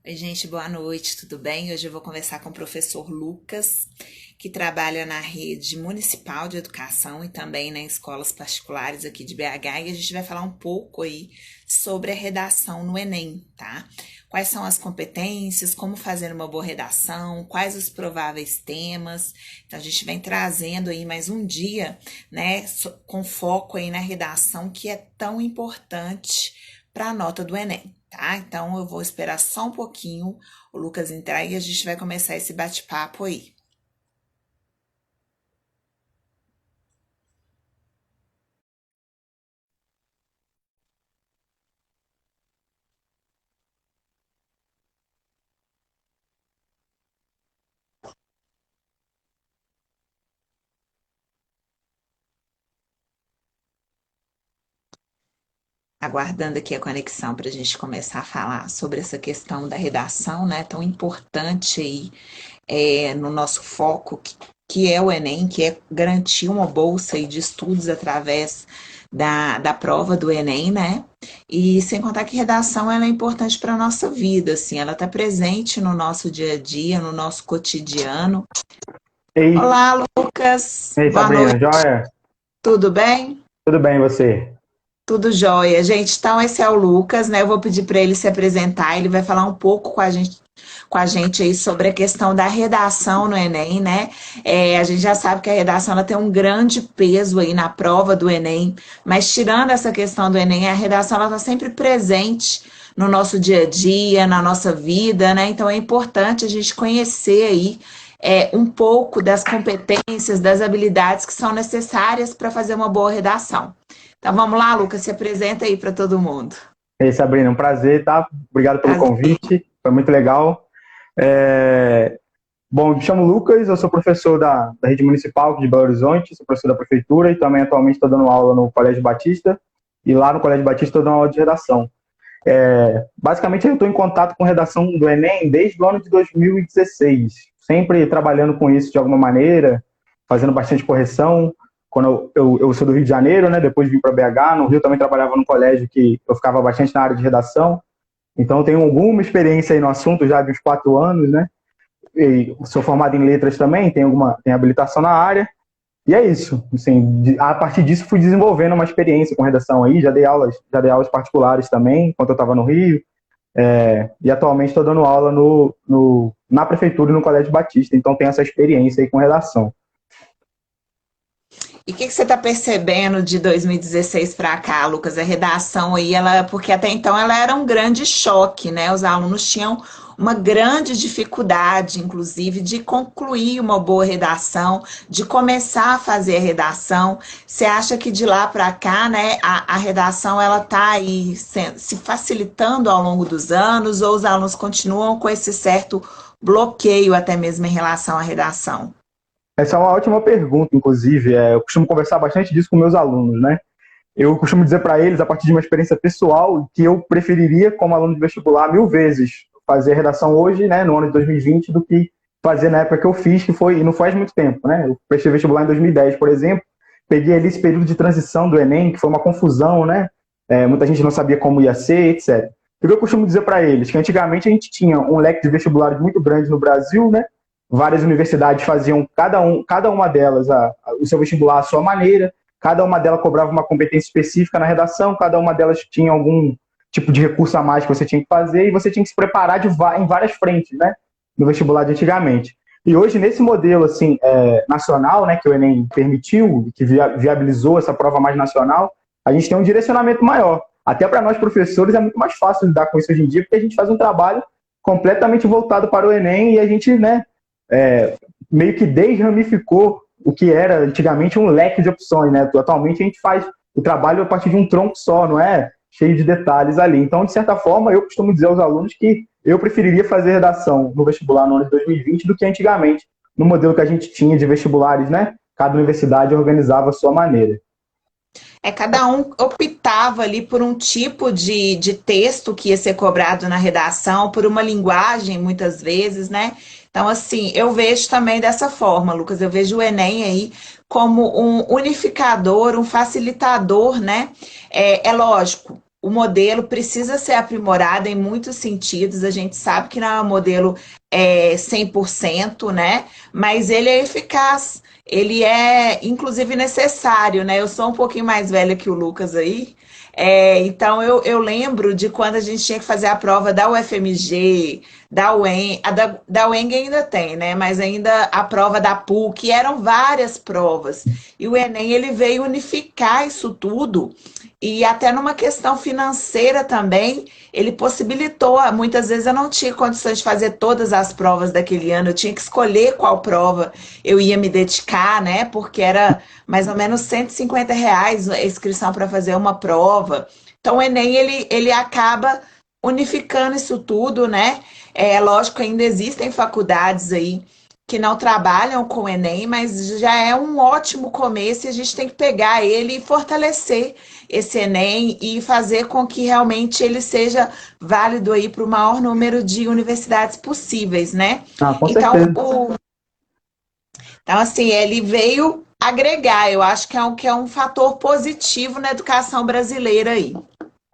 Oi, gente, boa noite, tudo bem? Hoje eu vou conversar com o professor Lucas, que trabalha na rede municipal de educação e também nas escolas particulares aqui de BH, e a gente vai falar um pouco aí sobre a redação no Enem, tá? Quais são as competências, como fazer uma boa redação, quais os prováveis temas. Então a gente vem trazendo aí mais um dia, né, com foco aí na redação que é tão importante para a nota do Enem. Tá? Então eu vou esperar só um pouquinho o Lucas entrar e a gente vai começar esse bate-papo aí. Aguardando aqui a conexão para a gente começar a falar sobre essa questão da redação, né? Tão importante aí no nosso foco, que é o Enem, que é garantir uma bolsa aí de estudos através da prova do Enem, né? E sem contar que redação ela é importante para a nossa vida, assim, ela está presente no nosso dia a dia, no nosso cotidiano. Ei, Olá, Lucas. ei, Boa noite. Sabrina, joia? Tudo bem? Tudo bem, e você? Tudo jóia. Gente, então esse é o Lucas, né? Eu vou pedir para ele se apresentar, ele vai falar um pouco com a gente aí sobre a questão da redação no Enem, né? A gente já sabe que a redação ela tem um grande peso aí na prova do Enem, mas tirando essa questão do Enem, a redação ela está sempre presente no nosso dia a dia, na nossa vida, né? Então é importante a gente conhecer aí um pouco das competências, das habilidades que são necessárias para fazer uma boa redação. Então vamos lá, Lucas, se apresenta aí para todo mundo. Ei, Sabrina, um prazer, tá? Obrigado pelo Prazer. convite, foi muito legal. É, Bom, me chamo Lucas, eu sou professor da Rede Municipal de Belo Horizonte, sou professor da Prefeitura e também atualmente estou dando aula no Colégio Batista, e lá no Colégio Batista estou dando aula de redação. Basicamente, eu estou em contato com redação do Enem desde o ano de 2016, sempre trabalhando com isso de alguma maneira, fazendo bastante correção. Quando eu sou do Rio de Janeiro, né? Depois vim para BH, no Rio também trabalhava num colégio que eu ficava bastante na área de redação, então eu tenho alguma experiência aí no assunto já de uns 4 anos, né? E sou formado em letras também, tenho habilitação na área, e é isso. Assim, a partir disso fui desenvolvendo uma experiência com redação aí, já dei aulas particulares também, enquanto eu estava no Rio, e atualmente estou dando aula na prefeitura e no Colégio Batista, então tenho essa experiência aí com redação. E o que você está percebendo de 2016 para cá, Lucas? A redação aí, ela, porque até então ela era um grande choque, né? Os alunos tinham uma grande dificuldade, inclusive, de concluir uma boa redação, de começar a fazer a redação. Você acha que de lá para cá, né, a redação ela está aí se facilitando ao longo dos anos, ou os alunos continuam com esse certo bloqueio até mesmo em relação à redação? Essa é uma ótima pergunta, inclusive. Eu costumo conversar bastante disso com meus alunos, né? Eu costumo dizer para eles, a partir de uma experiência pessoal, que eu preferiria, como aluno de vestibular, 1000 vezes fazer redação hoje, né, no ano de 2020, do que fazer na época que eu fiz, que foi, e não faz muito tempo, né? Eu prestei vestibular em 2010, por exemplo, peguei ali esse período de transição do Enem, que foi uma confusão, né? Muita gente não sabia como ia ser, etc. O que eu costumo dizer para eles? Que antigamente a gente tinha um leque de vestibulares muito grande no Brasil, né? Várias universidades faziam, cada uma delas, o seu vestibular à sua maneira, cada uma delas cobrava uma competência específica na redação, cada uma delas tinha algum tipo de recurso a mais que você tinha que fazer, e você tinha que se preparar em várias frentes, né? No vestibular de antigamente. E hoje, nesse modelo assim, nacional, né, que o Enem permitiu, que viabilizou essa prova mais nacional, a gente tem um direcionamento maior. Até para nós professores é muito mais fácil lidar com isso hoje em dia, porque a gente faz um trabalho completamente voltado para o Enem, e a gente, né, é, meio que desramificou o que era antigamente um leque de opções, né? Atualmente a gente faz o trabalho a partir de um tronco só, não é cheio de detalhes ali. Então, de certa forma, eu costumo dizer aos alunos que eu preferiria fazer redação no vestibular no ano de 2020 do que antigamente, no modelo que a gente tinha de vestibulares, né? Cada universidade organizava a sua maneira. Cada um optava ali por um tipo de texto que ia ser cobrado na redação, por uma linguagem, muitas vezes, né? Então, assim, eu vejo também dessa forma, Lucas, eu vejo o Enem aí como um unificador, um facilitador, né? É lógico. o modelo precisa ser aprimorado em muitos sentidos. A gente sabe que não é um modelo 100%, né? Mas ele é eficaz. Ele é, inclusive, necessário, né? Eu sou um pouquinho mais velha que o Lucas aí. Então, eu lembro de quando a gente tinha que fazer a prova da UFMG, da UEM, da UENG ainda tem, né? Mas ainda a prova da PUC, eram várias provas. E o Enem, ele veio unificar isso tudo e até numa questão financeira também, ele possibilitou. Muitas vezes eu não tinha condições de fazer todas as provas daquele ano, eu tinha que escolher qual prova eu ia me dedicar, né? Porque era mais ou menos R$ 150 a inscrição para fazer uma prova. Então o Enem ele acaba unificando isso tudo, né? É lógico que ainda existem faculdades aí que não trabalham com o Enem, mas já é um ótimo começo e a gente tem que pegar ele e fortalecer esse Enem e fazer com que realmente ele seja válido aí para o maior número de universidades possíveis, né? Ah, com Então, certeza. então assim, ele veio agregar, eu acho que é um fator positivo na educação brasileira aí.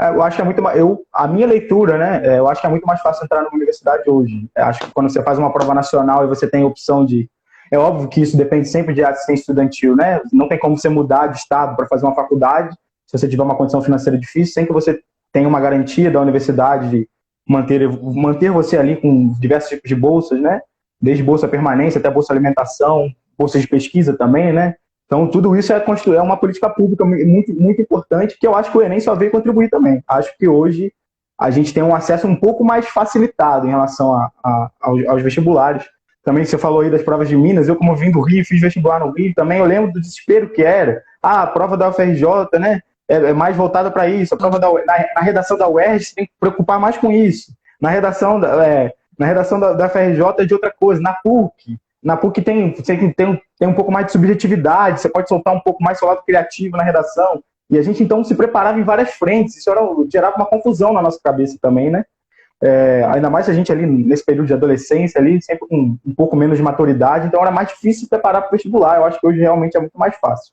Eu acho que é muito mais. A minha leitura, né? Eu acho que é muito mais fácil entrar numa universidade hoje. Eu acho que quando você faz uma prova nacional e você tem a opção de. É óbvio que isso depende sempre de assistência estudantil, né? Não tem como você mudar de estado para fazer uma faculdade, se você tiver uma condição financeira difícil, sem que você tenha uma garantia da universidade de manter você ali com diversos tipos de bolsas, né? Desde bolsa permanência até bolsa alimentação, bolsa de pesquisa também, né? Então, tudo isso é uma política pública muito, muito importante, que eu acho que o Enem só veio contribuir também. Acho que hoje a gente tem um acesso um pouco mais facilitado em relação aos vestibulares. Também você falou aí das provas de Minas, eu como vim do Rio, fiz vestibular no Rio, também eu lembro do desespero que era. A prova da UFRJ, né, é mais voltada para isso. A prova na redação da UERJ, você tem que preocupar mais com isso. Na redação da UFRJ é de outra coisa. Na PUC tem um pouco mais de subjetividade, você pode soltar um pouco mais seu lado criativo na redação. E a gente, então, se preparava em várias frentes. Isso gerava uma confusão na nossa cabeça também, né? Ainda mais a gente ali, nesse período de adolescência, ali, sempre com um pouco menos de maturidade. Então, era mais difícil se preparar para o vestibular. Eu acho que hoje realmente é muito mais fácil.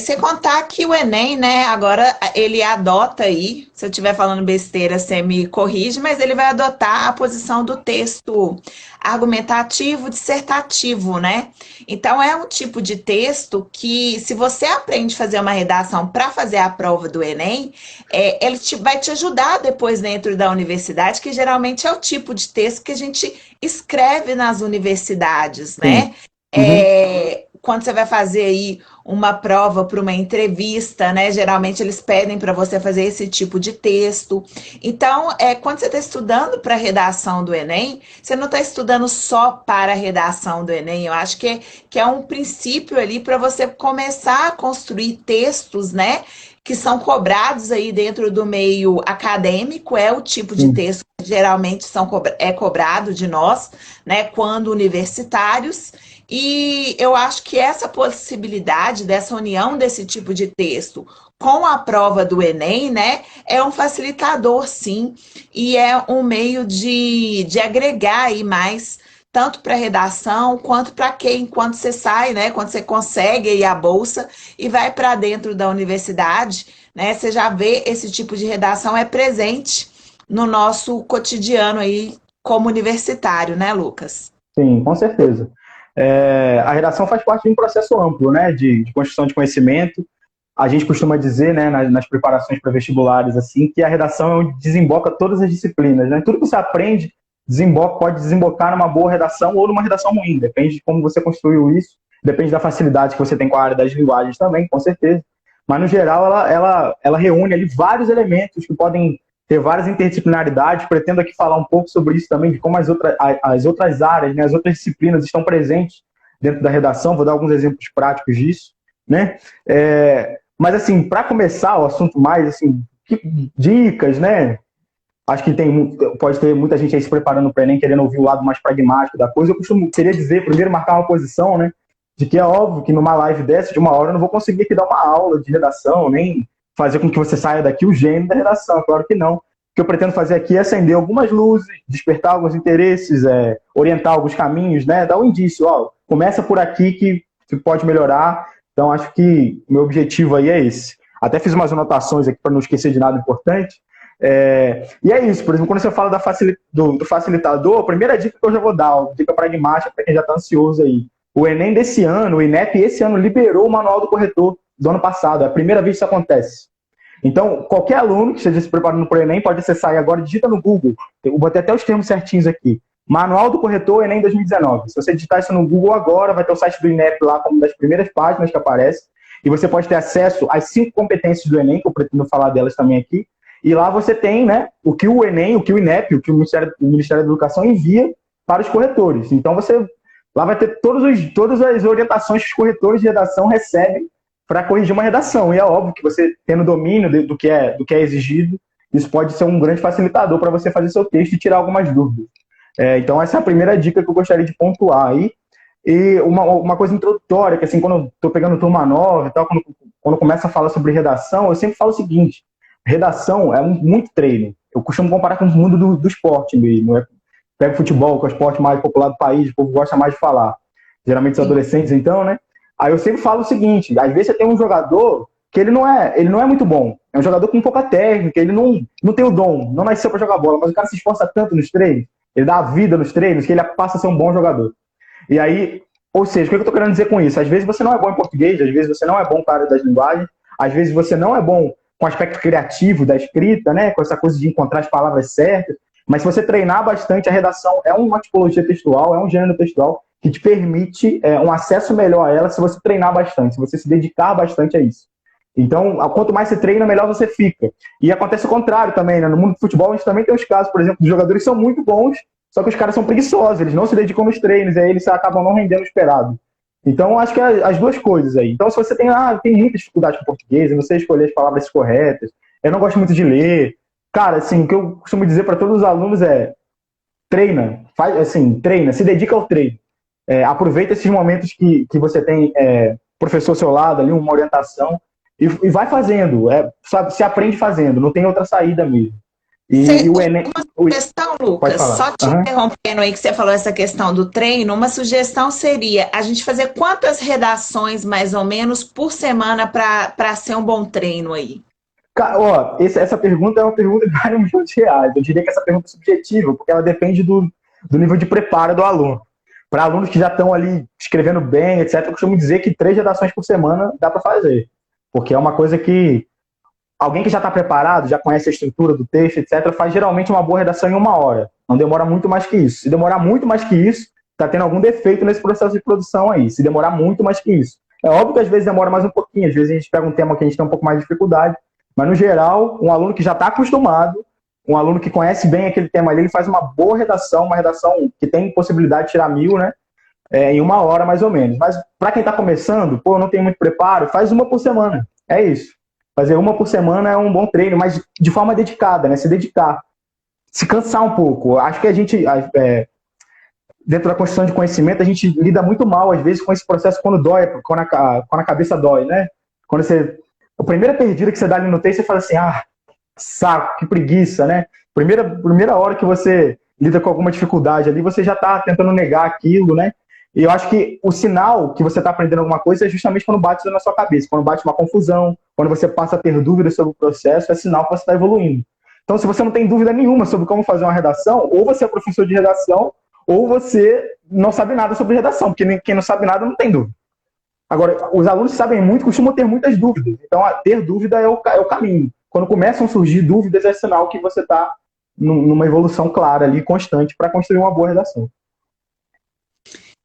Sem contar que o Enem, né, agora ele adota aí, se eu estiver falando besteira, você me corrige, mas ele vai adotar a posição do texto argumentativo, dissertativo, né? Então é um tipo de texto que, se você aprende a fazer uma redação para fazer a prova do Enem, ele vai te ajudar depois dentro da universidade, que geralmente é o tipo de texto que a gente escreve nas universidades, Sim. né? Uhum. Quando você vai fazer aí uma prova para uma entrevista, né? Geralmente eles pedem para você fazer esse tipo de texto. Então, quando você está estudando para a redação do Enem, você não está estudando só para a redação do Enem. Eu acho que é um princípio ali para você começar a construir textos, né? Que são cobrados aí dentro do meio acadêmico, é o tipo de Sim. texto que geralmente é cobrado de nós, né? Quando universitários. E eu acho que essa possibilidade dessa união desse tipo de texto com a prova do Enem, né, é um facilitador, sim, e é um meio de agregar aí mais, tanto para a redação, quanto para quem, quando você sai, né, quando você consegue aí a bolsa e vai para dentro da universidade, né, você já vê esse tipo de redação é presente no nosso cotidiano aí como universitário, né, Lucas? Sim, com certeza. A redação faz parte de um processo amplo, né, de construção de conhecimento. A gente costuma dizer, né, nas preparações para vestibulares, assim, que a redação é onde desemboca todas as disciplinas, né? Tudo que você aprende pode desembocar numa boa redação ou numa redação ruim, depende de como você construiu isso, depende da facilidade que você tem com a área das linguagens também, com certeza. Mas, no geral, ela reúne ali vários elementos que podem ter várias interdisciplinaridades. Pretendo aqui falar um pouco sobre isso também, de como as outras áreas, né, as outras disciplinas estão presentes dentro da redação. Vou dar alguns exemplos práticos disso, né? Mas, assim, para começar o assunto mais, assim, dicas, né? Acho que pode ter muita gente aí se preparando para o Enem, querendo ouvir o lado mais pragmático da coisa. Queria dizer, primeiro, marcar uma posição, né? De que é óbvio que numa live dessa, de uma hora, eu não vou conseguir aqui dar uma aula de redação, nem fazer com que você saia daqui o gênio da redação, claro que não. O que eu pretendo fazer aqui é acender algumas luzes, despertar alguns interesses, orientar alguns caminhos, né? Dar um indício, começa por aqui que pode melhorar. Então, acho que o meu objetivo aí é esse. Até fiz umas anotações aqui para não esquecer de nada importante. E é isso, por exemplo, quando você fala do facilitador, a primeira dica que eu já vou dar, uma dica pragmática para quem já está ansioso aí. O Enem desse ano, o INEP esse ano liberou o manual do corretor do ano passado, é a primeira vez que isso acontece. Então, qualquer aluno que esteja se preparando para o Enem pode acessar aí agora, digita no Google, eu botei até os termos certinhos aqui, Manual do Corretor Enem 2019. Se você digitar isso no Google agora, vai ter o site do INEP lá como uma das primeiras páginas que aparece, e você pode ter acesso às 5 competências do Enem, que eu pretendo falar delas também aqui, e lá você tem, né, o que o Enem, o que o INEP, o que o Ministério da Educação envia para os corretores. Então, lá vai ter todas as orientações que os corretores de redação recebem para corrigir uma redação. E é óbvio que você, tendo domínio do que é exigido, isso pode ser um grande facilitador para você fazer seu texto e tirar algumas dúvidas. Então, essa é a primeira dica que eu gostaria de pontuar aí. E uma coisa introdutória, que assim, quando eu estou pegando turma nova e tal, quando começa a falar sobre redação, eu sempre falo o seguinte: redação é muito treino. Eu costumo comparar com o mundo do esporte mesmo. Pega futebol, que é o esporte mais popular do país, o povo gosta mais de falar. Geralmente os adolescentes, então, né? Aí eu sempre falo o seguinte: às vezes você tem um jogador que ele não é muito bom. É um jogador com pouca técnica, ele não tem o dom, não nasceu para jogar bola, mas o cara se esforça tanto nos treinos, ele dá a vida nos treinos, que ele passa a ser um bom jogador. E aí, ou seja, o que eu estou querendo dizer com isso? Às vezes você não é bom em português, às vezes você não é bom com a área das linguagens, às vezes você não é bom com o aspecto criativo da escrita, né? Com essa coisa de encontrar as palavras certas, mas se você treinar bastante, a redação é uma tipologia textual, é um gênero textual que te permite um acesso melhor a ela se você treinar bastante, se você se dedicar bastante a isso. Então, quanto mais você treina, melhor você fica. E acontece o contrário também, né? No mundo do futebol, a gente também tem os casos, por exemplo, de jogadores que são muito bons, só que os caras são preguiçosos, eles não se dedicam nos treinos, e aí eles acabam não rendendo o esperado. Então, acho que é as duas coisas aí. Então, se você tem muita dificuldade com português, você escolher as palavras corretas, eu não gosto muito de ler. Cara, assim, o que eu costumo dizer para todos os alunos é: treina, treina, se dedica ao treino. Aproveita esses momentos que você tem professor ao seu lado ali, uma orientação, e vai fazendo, sabe, se aprende fazendo, não tem outra saída mesmo. E o Enem... Uma sugestão, Lucas, só te interrompendo aí que você falou essa questão do treino, uma sugestão seria a gente fazer quantas redações, mais ou menos, por semana para ser um bom treino aí? Essa pergunta é uma pergunta de vários milhões de reais. Eu diria que essa pergunta é subjetiva, porque ela depende do nível de preparo do aluno. Para alunos que já estão ali escrevendo bem, etc., eu costumo dizer que 3 redações por semana dá para fazer. Porque é uma coisa que alguém que já está preparado, já conhece a estrutura do texto, etc., faz geralmente uma boa redação em 1 hora. Não demora muito mais que isso. Se demorar muito mais que isso, está tendo algum defeito nesse processo de produção aí. Se demorar muito mais que isso. É óbvio que às vezes demora mais um pouquinho, às vezes a gente pega um tema que a gente tem um pouco mais de dificuldade, mas no geral, um aluno que já está acostumado, um aluno que conhece bem aquele tema ali, ele faz uma boa redação, uma redação que tem possibilidade de tirar 1000, né? Em 1 hora mais ou menos. Mas para quem está começando, não tem muito preparo, faz 1 por semana. É isso. Fazer 1 por semana é um bom treino, mas de forma dedicada, né? Se dedicar. Se cansar um pouco. Acho que a gente, dentro da construção de conhecimento, a gente lida muito mal, às vezes, com esse processo quando dói, quando a cabeça dói, né? Quando a primeira perdida que você dá ali no texto, você fala assim: saco, que preguiça, né? Primeira hora que você lida com alguma dificuldade ali, você já está tentando negar aquilo, né? E eu acho que o sinal que você está aprendendo alguma coisa é justamente quando bate na sua cabeça, quando bate uma confusão, quando você passa a ter dúvidas sobre o processo, é sinal que você está evoluindo. Então, se você não tem dúvida nenhuma sobre como fazer uma redação, ou você é professor de redação, ou você não sabe nada sobre redação, porque quem não sabe nada não tem dúvida. Agora, os alunos que sabem muito costumam ter muitas dúvidas. Então, ter dúvida é o caminho. Quando começam a surgir dúvidas, é sinal que você está numa evolução clara ali, constante, para construir uma boa redação.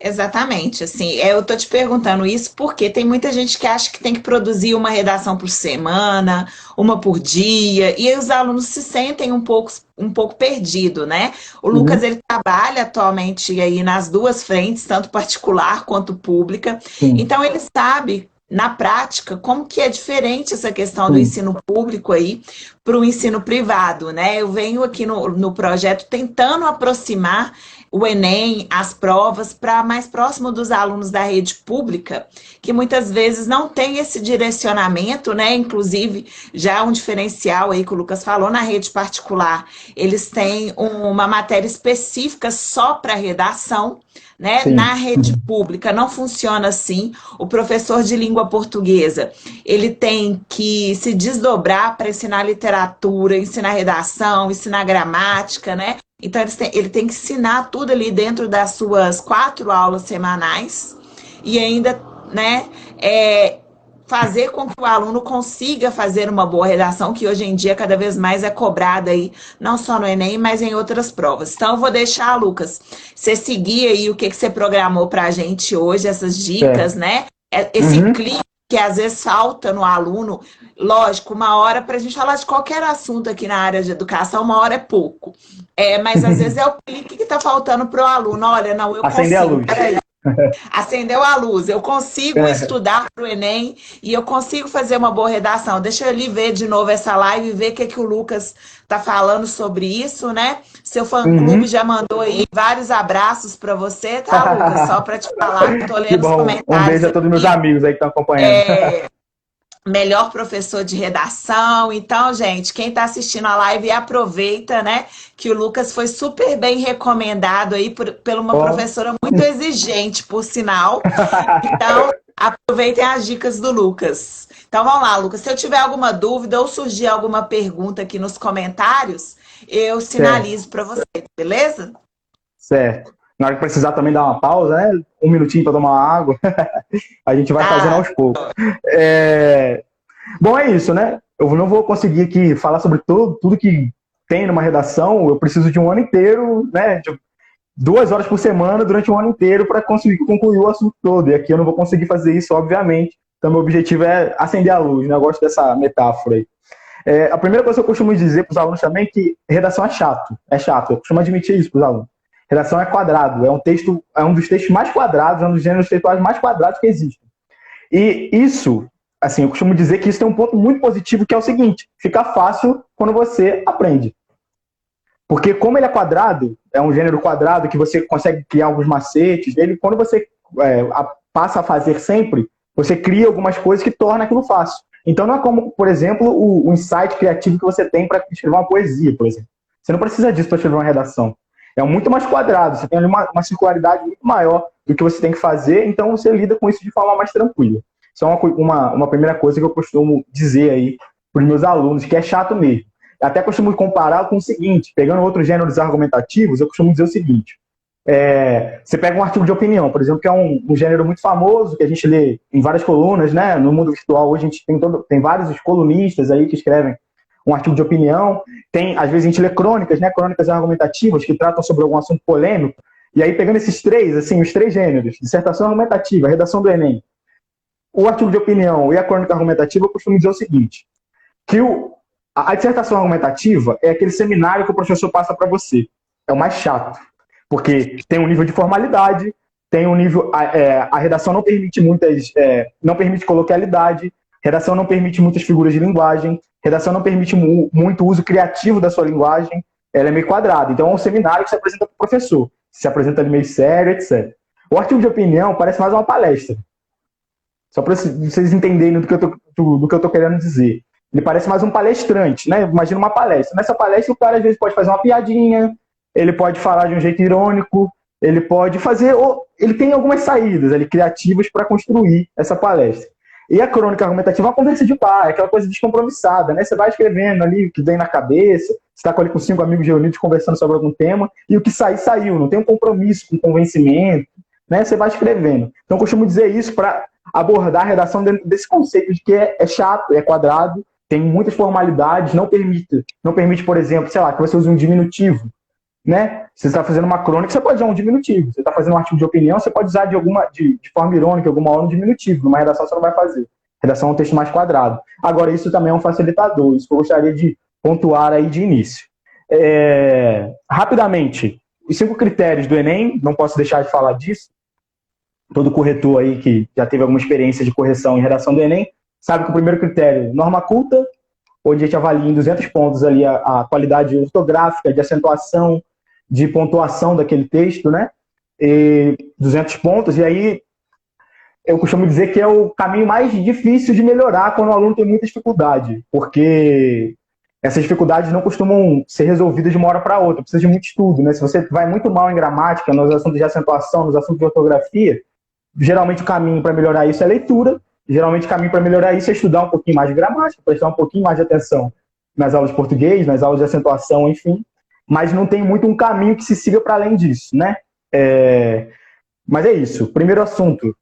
Exatamente, assim, eu tô te perguntando isso porque tem muita gente que acha que tem que produzir uma redação por semana, uma por dia, e os alunos se sentem um pouco perdido, né? O Lucas, ele trabalha atualmente aí nas 2 frentes, tanto particular quanto pública, então ele sabe, na prática, como que é diferente essa questão do ensino público aí para o ensino privado, né? Eu venho aqui no projeto tentando aproximar o Enem, as provas, para mais próximo dos alunos da rede pública, que muitas vezes não tem esse direcionamento, né? Inclusive, já um diferencial aí que o Lucas falou, na rede particular, eles têm uma matéria específica só para redação, né? Na Sim. rede pública não funciona assim. O professor de língua portuguesa, ele tem que se desdobrar para ensinar literatura, ensinar redação, ensinar gramática, né? Então, ele tem que ensinar tudo ali dentro das suas 4 aulas semanais e ainda, né, fazer com que o aluno consiga fazer uma boa redação, que hoje em dia cada vez mais é cobrada aí, não só no Enem, mas em outras provas. Então, eu vou deixar, Lucas, você seguir aí o que você programou para a gente hoje, essas dicas, Certo. né? Esse Uhum. clique que às vezes falta no aluno, lógico, uma hora para a gente falar de qualquer assunto aqui na área de educação, uma hora é pouco. Mas às vezes é o clique que está faltando para o aluno. Olha, não, eu Acender a consigo, luz. peraí. Acendeu a luz, eu consigo É. estudar para o Enem e eu consigo fazer uma boa redação. Deixa eu ali ver de novo essa live e ver o que o Lucas está falando sobre isso, né? Seu fã-clube Uhum. já mandou aí vários abraços para você, tá, Lucas? Só para te falar que estou Que lendo os bom. Um comentários beijo a todos meus aqui. amigos aí que estão acompanhando. Melhor professor de redação. Então, gente, quem está assistindo a live, aproveita, né? Que o Lucas foi super bem recomendado aí por uma Ó. professora muito exigente, por sinal. Então, aproveitem as dicas do Lucas. Então, vamos lá, Lucas. Se eu tiver alguma dúvida ou surgir alguma pergunta aqui nos comentários, eu Certo, sinalizo para você, beleza? certo. Na hora que precisar também dar uma pausa, né? Um minutinho para tomar uma água, a gente vai fazendo Tá. aos poucos. É... Bom, é isso, né? Eu não vou conseguir aqui falar sobre tudo que tem numa redação. Eu preciso de um ano inteiro, né? De 2 horas por semana durante um ano inteiro para conseguir concluir o assunto todo. E aqui eu não vou conseguir fazer isso, obviamente. Então, meu objetivo é acender a luz, né? Eu gosto dessa metáfora aí. A primeira coisa que eu costumo dizer para os alunos também é que redação é chato. É chato. Eu costumo admitir isso para os alunos. Redação é quadrado. É um dos textos mais quadrados, é um dos gêneros textuais mais quadrados que existem. E isso, assim, eu costumo dizer que isso tem um ponto muito positivo, que é o seguinte: fica fácil quando você aprende. Porque como ele é quadrado, é um gênero quadrado que você consegue criar alguns macetes dele, quando você passa a fazer sempre, você cria algumas coisas que tornam aquilo fácil. Então não é como, por exemplo, o insight criativo que você tem para escrever uma poesia, por exemplo. Você não precisa disso para escrever uma redação. É muito mais quadrado, você tem ali uma circularidade muito maior do que você tem que fazer, então você lida com isso de forma mais tranquila. Isso é uma primeira coisa que eu costumo dizer aí para os meus alunos, que é chato mesmo. Até costumo comparar com o seguinte: pegando outros gêneros argumentativos, eu costumo dizer o seguinte: você pega um artigo de opinião, por exemplo, que é um gênero muito famoso, que a gente lê em várias colunas, né? No mundo virtual hoje a gente tem vários colunistas aí que escrevem um artigo de opinião. Às vezes a gente lê crônicas, né? Crônicas argumentativas que tratam sobre algum assunto polêmico. E aí, pegando esses três, assim, os três gêneros: dissertação argumentativa, redação do Enem, o artigo de opinião e a crônica argumentativa, eu costumo dizer o seguinte: que a dissertação argumentativa é aquele seminário que o professor passa para você. É o mais chato, porque tem um nível de formalidade, tem um nível. A redação não permite não permite coloquialidade, redação não permite muitas figuras de linguagem, redação não permite muito uso criativo da sua linguagem, ela é meio quadrada. Então é um seminário que se apresenta para o professor, se apresenta ali meio sério, etc. O artigo de opinião parece mais uma palestra. Só para vocês entenderem do que eu estou querendo dizer. Ele parece mais um palestrante, né? Imagina uma palestra. Nessa palestra, o cara às vezes pode fazer uma piadinha, ele pode falar de um jeito irônico, ele pode fazer. Ele tem algumas saídas ali criativas para construir essa palestra. E a crônica argumentativa é uma conversa de bar, é aquela coisa descompromissada, né? Você vai escrevendo ali o que vem na cabeça, você está ali com 5 amigos reunidos conversando sobre algum tema, e o que sair, saiu. Não tem um compromisso com convencimento, né? Você vai escrevendo. Então, eu costumo dizer isso para abordar a redação dentro desse conceito de que é chato, é quadrado, tem muitas formalidades, não permite, por exemplo, sei lá, que você use um diminutivo, né? Você está fazendo uma crônica, você pode usar um diminutivo. Você está fazendo um artigo de opinião, você pode usar de forma irônica, alguma hora, um diminutivo. Numa redação você não vai fazer. Redação é um texto mais quadrado. Agora, isso também é um facilitador, isso que eu gostaria de pontuar aí de início. Rapidamente, os 5 critérios do Enem, não posso deixar de falar disso. Todo corretor aí que já teve alguma experiência de correção em redação do Enem sabe que o primeiro critério, norma culta, onde a gente avalia em 200 pontos ali a qualidade ortográfica, de acentuação, de pontuação daquele texto, né? 200 pontos, e aí eu costumo dizer que é o caminho mais difícil de melhorar quando o aluno tem muita dificuldade, porque essas dificuldades não costumam ser resolvidas de uma hora para outra, precisa de muito estudo, né? Se você vai muito mal em gramática, nos assuntos de acentuação, nos assuntos de ortografia, geralmente o caminho para melhorar isso é leitura, geralmente o caminho para melhorar isso é estudar um pouquinho mais de gramática, prestar um pouquinho mais de atenção nas aulas de português, nas aulas de acentuação, enfim, mas não tem muito um caminho que se siga para além disso, né? Mas é isso. Primeiro assunto,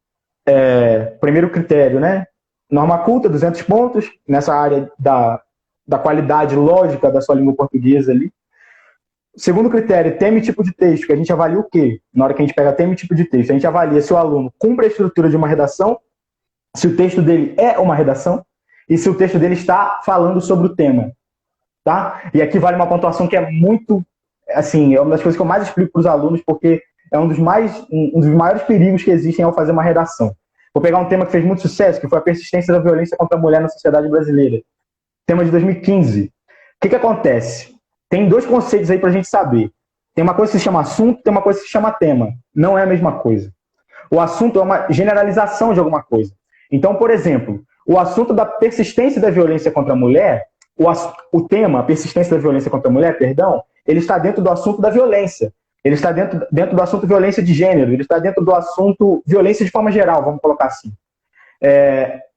primeiro critério, né? Norma culta, 200 pontos, nessa área da qualidade lógica da sua língua portuguesa ali. Segundo critério, tema e tipo de texto, que a gente avalia o quê? Na hora que a gente pega tema e tipo de texto, a gente avalia se o aluno cumpre a estrutura de uma redação, se o texto dele é uma redação, e se o texto dele está falando sobre o tema. Tá? E aqui vale uma pontuação que é muito, assim, é uma das coisas que eu mais explico para os alunos, porque é um dos maiores perigos que existem ao fazer uma redação. Vou pegar um tema que fez muito sucesso, que foi a persistência da violência contra a mulher na sociedade brasileira. Tema de 2015. O que acontece? Tem dois conceitos aí para a gente saber. Tem uma coisa que se chama assunto, tem uma coisa que se chama tema. Não é a mesma coisa. O assunto é uma generalização de alguma coisa. Então, por exemplo, o assunto da persistência da violência contra a mulher, o tema, a persistência da violência contra a mulher, perdão, ele está dentro do assunto da violência. Ele está dentro do assunto violência de gênero, ele está dentro do assunto violência de forma geral, vamos colocar assim.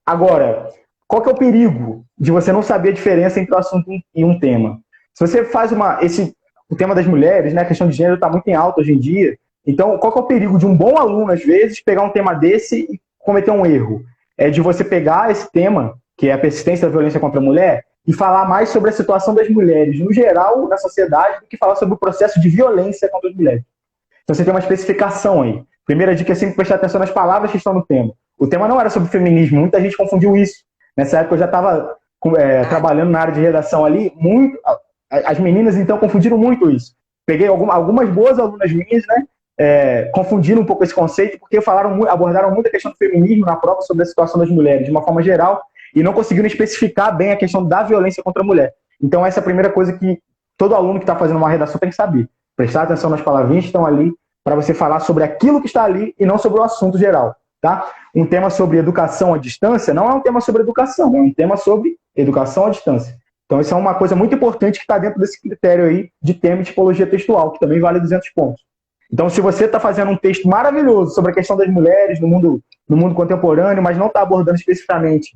Agora, qual que é o perigo de você não saber a diferença entre o assunto e um tema? Se você faz o tema das mulheres, né, a questão de gênero está muito em alta hoje em dia, então qual que é o perigo de um bom aluno, às vezes, pegar um tema desse e cometer um erro? É de você pegar esse tema, que é a persistência da violência contra a mulher, e falar mais sobre a situação das mulheres, no geral, na sociedade, do que falar sobre o processo de violência contra as mulheres. Então você tem uma especificação aí. Primeira dica é sempre prestar atenção nas palavras que estão no tema. O tema não era sobre feminismo, muita gente confundiu isso. Nessa época eu já estava trabalhando na área de redação ali, as meninas então confundiram muito isso. Peguei algumas boas alunas minhas, né, confundiram um pouco esse conceito, porque abordaram muito a questão do feminismo na prova sobre a situação das mulheres, de uma forma geral, e não conseguiram especificar bem a questão da violência contra a mulher. Então essa é a primeira coisa que todo aluno que está fazendo uma redação tem que saber. Prestar atenção nas palavrinhas que estão ali, para você falar sobre aquilo que está ali e não sobre o assunto geral. Tá? Um tema sobre educação à distância não é um tema sobre educação, é um tema sobre educação à distância. Então isso é uma coisa muito importante que está dentro desse critério aí de tema e tipologia textual, que também vale 200 pontos. Então se você está fazendo um texto maravilhoso sobre a questão das mulheres no mundo contemporâneo, mas não está abordando especificamente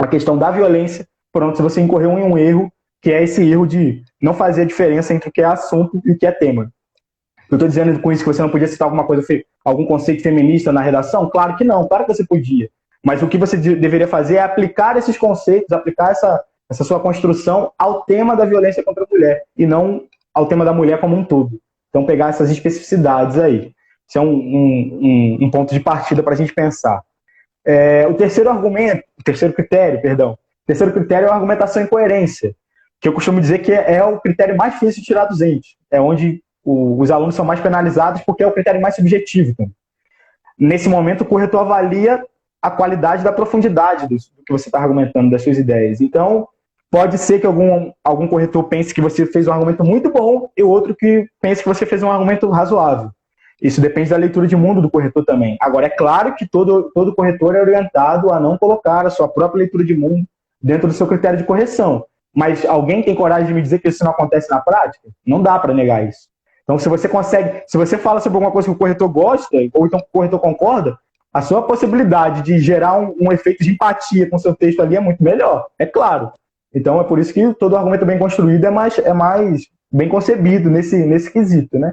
a questão da violência, pronto, se você incorreu em um erro, que é esse erro de não fazer a diferença entre o que é assunto e o que é tema. Eu estou dizendo com isso que você não podia citar alguma coisa, algum conceito feminista na redação? Claro que não, claro que você podia. Mas o que você deveria fazer é aplicar esses conceitos, aplicar essa sua construção ao tema da violência contra a mulher, e não ao tema da mulher como um todo. Então pegar essas especificidades aí. Isso é um ponto de partida para a gente pensar. O terceiro critério é a argumentação em coerência, que eu costumo dizer que é o critério mais difícil de tirar dos entes. É onde os alunos são mais penalizados, porque é o critério mais subjetivo também. Nesse momento, o corretor avalia a qualidade da profundidade do que você está argumentando, das suas ideias. Então, pode ser que algum corretor pense que você fez um argumento muito bom e outro que pense que você fez um argumento razoável. Isso depende da leitura de mundo do corretor também. Agora, é claro que todo corretor é orientado a não colocar a sua própria leitura de mundo dentro do seu critério de correção. Mas alguém tem coragem de me dizer que isso não acontece na prática? Não dá para negar isso. Então, se você fala sobre alguma coisa que o corretor gosta, ou então o corretor concorda, a sua possibilidade de gerar um efeito de empatia com o seu texto ali é muito melhor, é claro. Então, é por isso que todo argumento bem construído é mais bem concebido nesse quesito, né?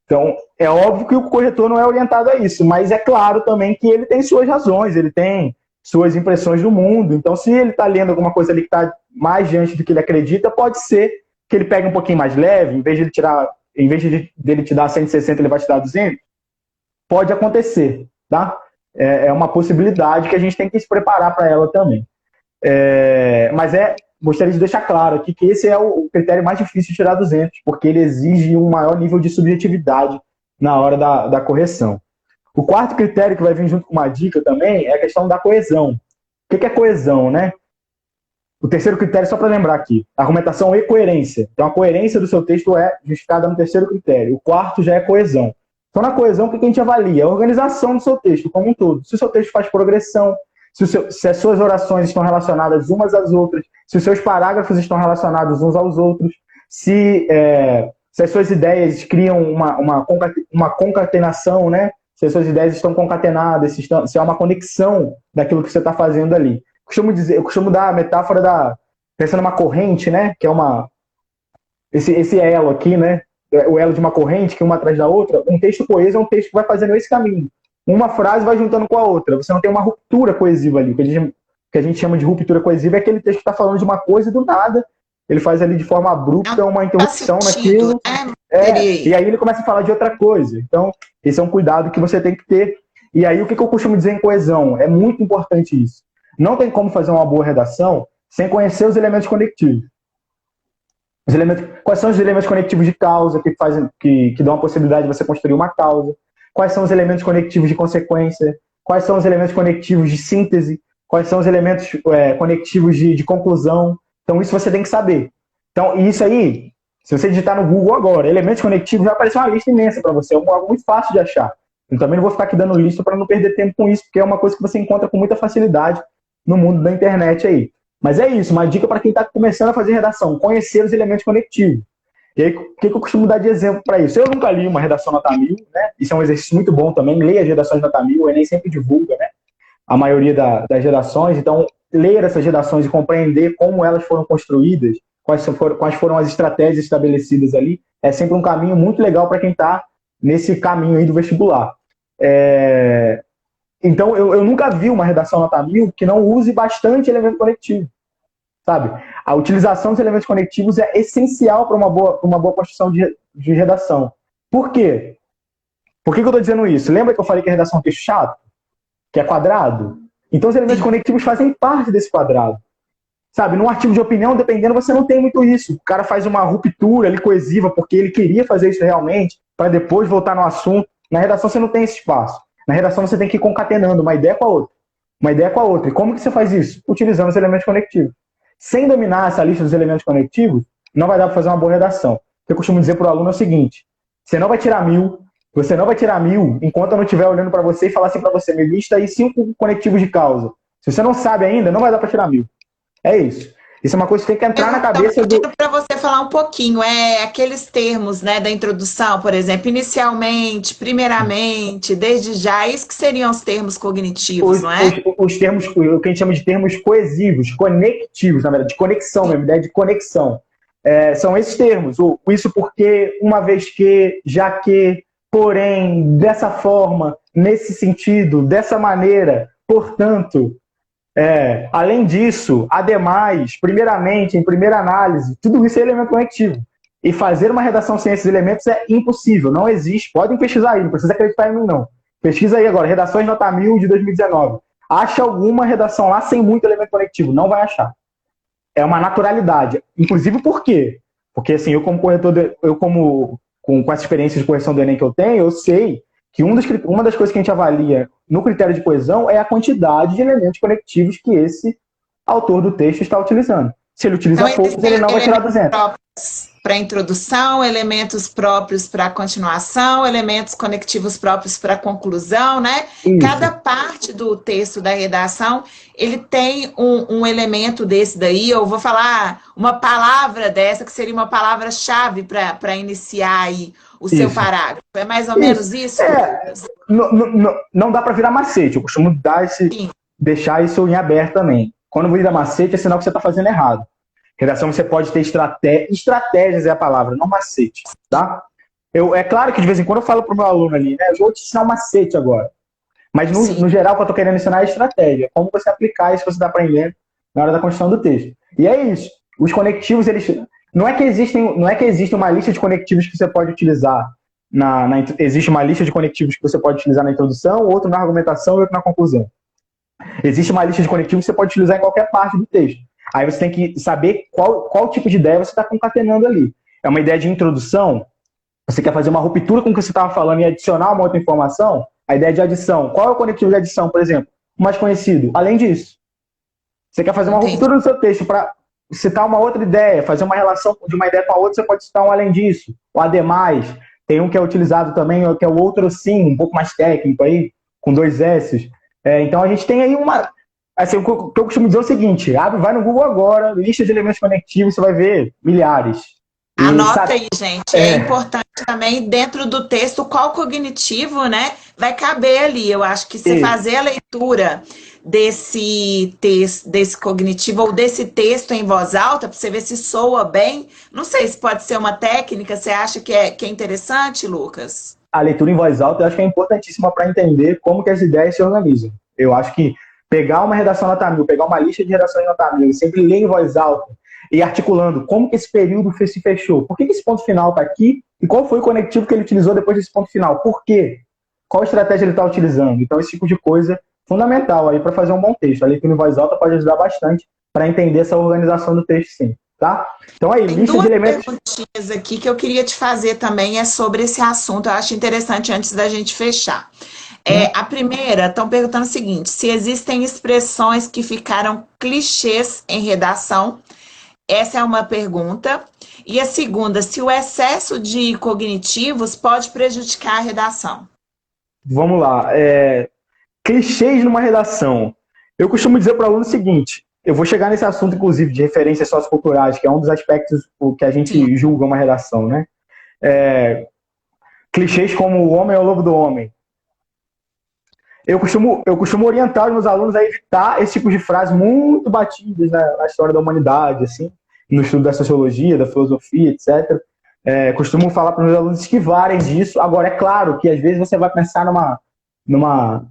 Então, é óbvio que o corretor não é orientado a isso, mas é claro também que ele tem suas razões, ele tem suas impressões do mundo. Então, se ele está lendo alguma coisa ali que está mais diante do que ele acredita, pode ser que ele pegue um pouquinho mais leve, em vez dele te dar 160, ele vai te dar 200. Pode acontecer, tá? É uma possibilidade que a gente tem que se preparar para ela também. Mas gostaria de deixar claro aqui que esse é o critério mais difícil de tirar 200, porque ele exige um maior nível de subjetividade na hora da correção. O quarto critério, que vai vir junto com uma dica também, é a questão da coesão. O que é coesão, né? O terceiro critério, só para lembrar aqui, argumentação e coerência. Então, a coerência do seu texto é justificada no terceiro critério. O quarto já é coesão. Então, na coesão, o que a gente avalia? A organização do seu texto como um todo. Se o seu texto faz progressão, se as suas orações estão relacionadas umas às outras, se os seus parágrafos estão relacionados uns aos outros, se as suas ideias criam uma concatenação, né? Se as suas ideias estão concatenadas, se há uma conexão daquilo que você está fazendo ali. Eu costumo dar a metáfora pensando numa corrente, né? Que é esse elo aqui, né? O elo de uma corrente, que uma atrás da outra. Um texto coeso é um texto que vai fazendo esse caminho. Uma frase vai juntando com a outra. Você não tem uma ruptura coesiva ali. O que a gente chama de ruptura coesiva é aquele texto que está falando de uma coisa e do nada ele faz ali de forma abrupta uma interrupção naquilo. E aí ele começa a falar de outra coisa. Então, esse é um cuidado que você tem que ter. E aí, o que eu costumo dizer em coesão? É muito importante isso. Não tem como fazer uma boa redação sem conhecer os elementos conectivos. Quais são os elementos conectivos de causa que dão a possibilidade de você construir uma causa? Quais são os elementos conectivos de consequência? Quais são os elementos conectivos de síntese? Quais são os elementos conectivos de conclusão? Então, isso você tem que saber. Então, isso aí, se você digitar no Google agora, elementos conectivos, vai aparecer uma lista imensa para você. É algo muito fácil de achar. Eu também não vou ficar aqui dando lista para não perder tempo com isso, porque é uma coisa que você encontra com muita facilidade no mundo da internet aí. Mas é isso, uma dica para quem está começando a fazer redação, conhecer os elementos conectivos. E aí, o que eu costumo dar de exemplo para isso? Eu nunca li uma redação nota 1000, né? Isso é um exercício muito bom também, leia as redações nota 1000, o Enem sempre divulga, né? A maioria das redações, então ler essas redações e compreender como elas foram construídas, quais foram as estratégias estabelecidas ali, é sempre um caminho muito legal para quem está nesse caminho aí do vestibular. Então, eu nunca vi uma redação nota 1000 que não use bastante elemento conectivo, sabe? A utilização dos elementos conectivos é essencial para uma boa construção de redação. Por quê? Por que eu estou dizendo isso? Lembra que eu falei que a redação é um texto chato? Que é quadrado? Então, os elementos conectivos fazem parte desse quadrado. Sabe, num artigo de opinião, dependendo, você não tem muito isso. O cara faz uma ruptura ali coesiva porque ele queria fazer isso realmente, para depois voltar no assunto. Na redação, você não tem esse espaço. Na redação, você tem que ir concatenando uma ideia com a outra. Uma ideia com a outra. E como que você faz isso? Utilizando os elementos conectivos. Sem dominar essa lista dos elementos conectivos, não vai dar para fazer uma boa redação. O que eu costumo dizer para o aluno é o seguinte: você não vai tirar 1000, enquanto eu não estiver olhando para você e falar assim para você, me lista aí 5 conectivos de causa. Se você não sabe ainda, não vai dar para tirar 1000. É isso. Isso é uma coisa que tem que entrar na cabeça do... Para você falar um pouquinho, aqueles termos, né, da introdução, por exemplo, inicialmente, primeiramente, desde já, isso que seriam os termos cognitivos, não é? Os termos, o que a gente chama de termos coesivos, conectivos, na verdade, de conexão mesmo, ideia de conexão. São esses termos, isso porque, uma vez que, já que, porém, dessa forma, nesse sentido, dessa maneira, portanto... além disso, ademais, primeiramente, em primeira análise, tudo isso é elemento conectivo. E fazer uma redação sem esses elementos é impossível, não existe. Podem pesquisar aí, não precisa acreditar em mim, não. Pesquisa aí agora, redações nota 1000 de 2019. Acha alguma redação lá sem muito elemento conectivo, não vai achar. É uma naturalidade. Inclusive por quê? Porque assim, eu como corretor, com essa experiência de correção do Enem que eu tenho, eu sei que uma das coisas que a gente avalia no critério de coesão é a quantidade de elementos conectivos que esse autor do texto está utilizando. Se ele utiliza poucos, ele não vai tirar 200. Para introdução, elementos próprios para continuação, elementos conectivos próprios para conclusão, né? Isso. Cada parte do texto da redação, ele tem um elemento desse daí, eu vou falar uma palavra dessa, que seria uma palavra-chave para iniciar aí o seu parágrafo. É mais ou menos isso? Não dá para virar macete, eu costumo deixar isso em aberto também. Quando vira macete, é sinal que você está fazendo errado. Redação você pode ter estratégias é a palavra, não macete, tá? É claro que de vez em quando eu falo para o meu aluno ali, né? Eu vou te ensinar um macete agora. Mas no geral, o que eu estou querendo ensinar é estratégia. Como você aplicar isso que você está aprendendo na hora da construção do texto. E é isso. Os conectivos, eles... Não é que existe uma lista de conectivos que você pode utilizar existe uma lista de conectivos que você pode utilizar na introdução, outro na argumentação e outro na conclusão. Existe uma lista de conectivos que você pode utilizar em qualquer parte do texto. Aí você tem que saber qual tipo de ideia você está concatenando ali. É uma ideia de introdução? Você quer fazer uma ruptura com o que você estava falando e adicionar uma outra informação? A ideia de adição. Qual é o conectivo de adição, por exemplo? O mais conhecido. Além disso, você quer fazer uma ruptura no seu texto para citar uma outra ideia, fazer uma relação de uma ideia com a outra, você pode citar um além disso. O ademais. Tem um que é utilizado também, que é o outro sim, um pouco mais técnico aí, com 2 S's. Então a gente tem aí Assim, o que eu costumo dizer é o seguinte, vai no Google agora, lista de elementos conectivos, você vai ver milhares. E, Anota aí, gente. É importante também, dentro do texto, qual cognitivo, né, vai caber ali. Eu acho que você fazer a leitura desse texto, desse cognitivo ou desse texto em voz alta, para você ver se soa bem. Não sei se pode ser uma técnica, você acha que é interessante, Lucas? a leitura em voz alta eu acho que é importantíssima para entender como que as ideias se organizam. Eu acho que pegar uma redação nota 1000, pegar uma lista de redações nota 1000 e sempre ler em voz alta e articulando como que esse período se fechou, por que esse ponto final está aqui e qual foi o conectivo que ele utilizou depois desse ponto final, por quê? Qual estratégia ele está utilizando? Então, esse tipo de coisa é fundamental aí para fazer um bom texto. A leitura em voz alta pode ajudar bastante para entender essa organização do texto, sim. Tá? Então aí, Tem lista de duas elementos. perguntinhas aqui que eu queria te fazer também é sobre esse assunto. Eu acho interessante antes da gente fechar. A primeira, estão perguntando o seguinte: se existem expressões que ficaram clichês em redação. Essa é uma pergunta. E a segunda, se o excesso de cognitivos pode prejudicar a redação. Vamos lá. Clichês numa redação. Eu costumo dizer para o aluno o seguinte: eu vou chegar nesse assunto, inclusive, de referências socioculturais, que é um dos aspectos que a gente Sim. julga uma redação, né? Clichês como o homem é o lobo do homem. Eu costumo orientar os meus alunos a evitar esse tipo de frases muito batidas na história da humanidade, assim, no estudo da sociologia, da filosofia, etc. Costumo falar para os meus alunos esquivarem disso. Agora, é claro que às vezes você vai pensar numa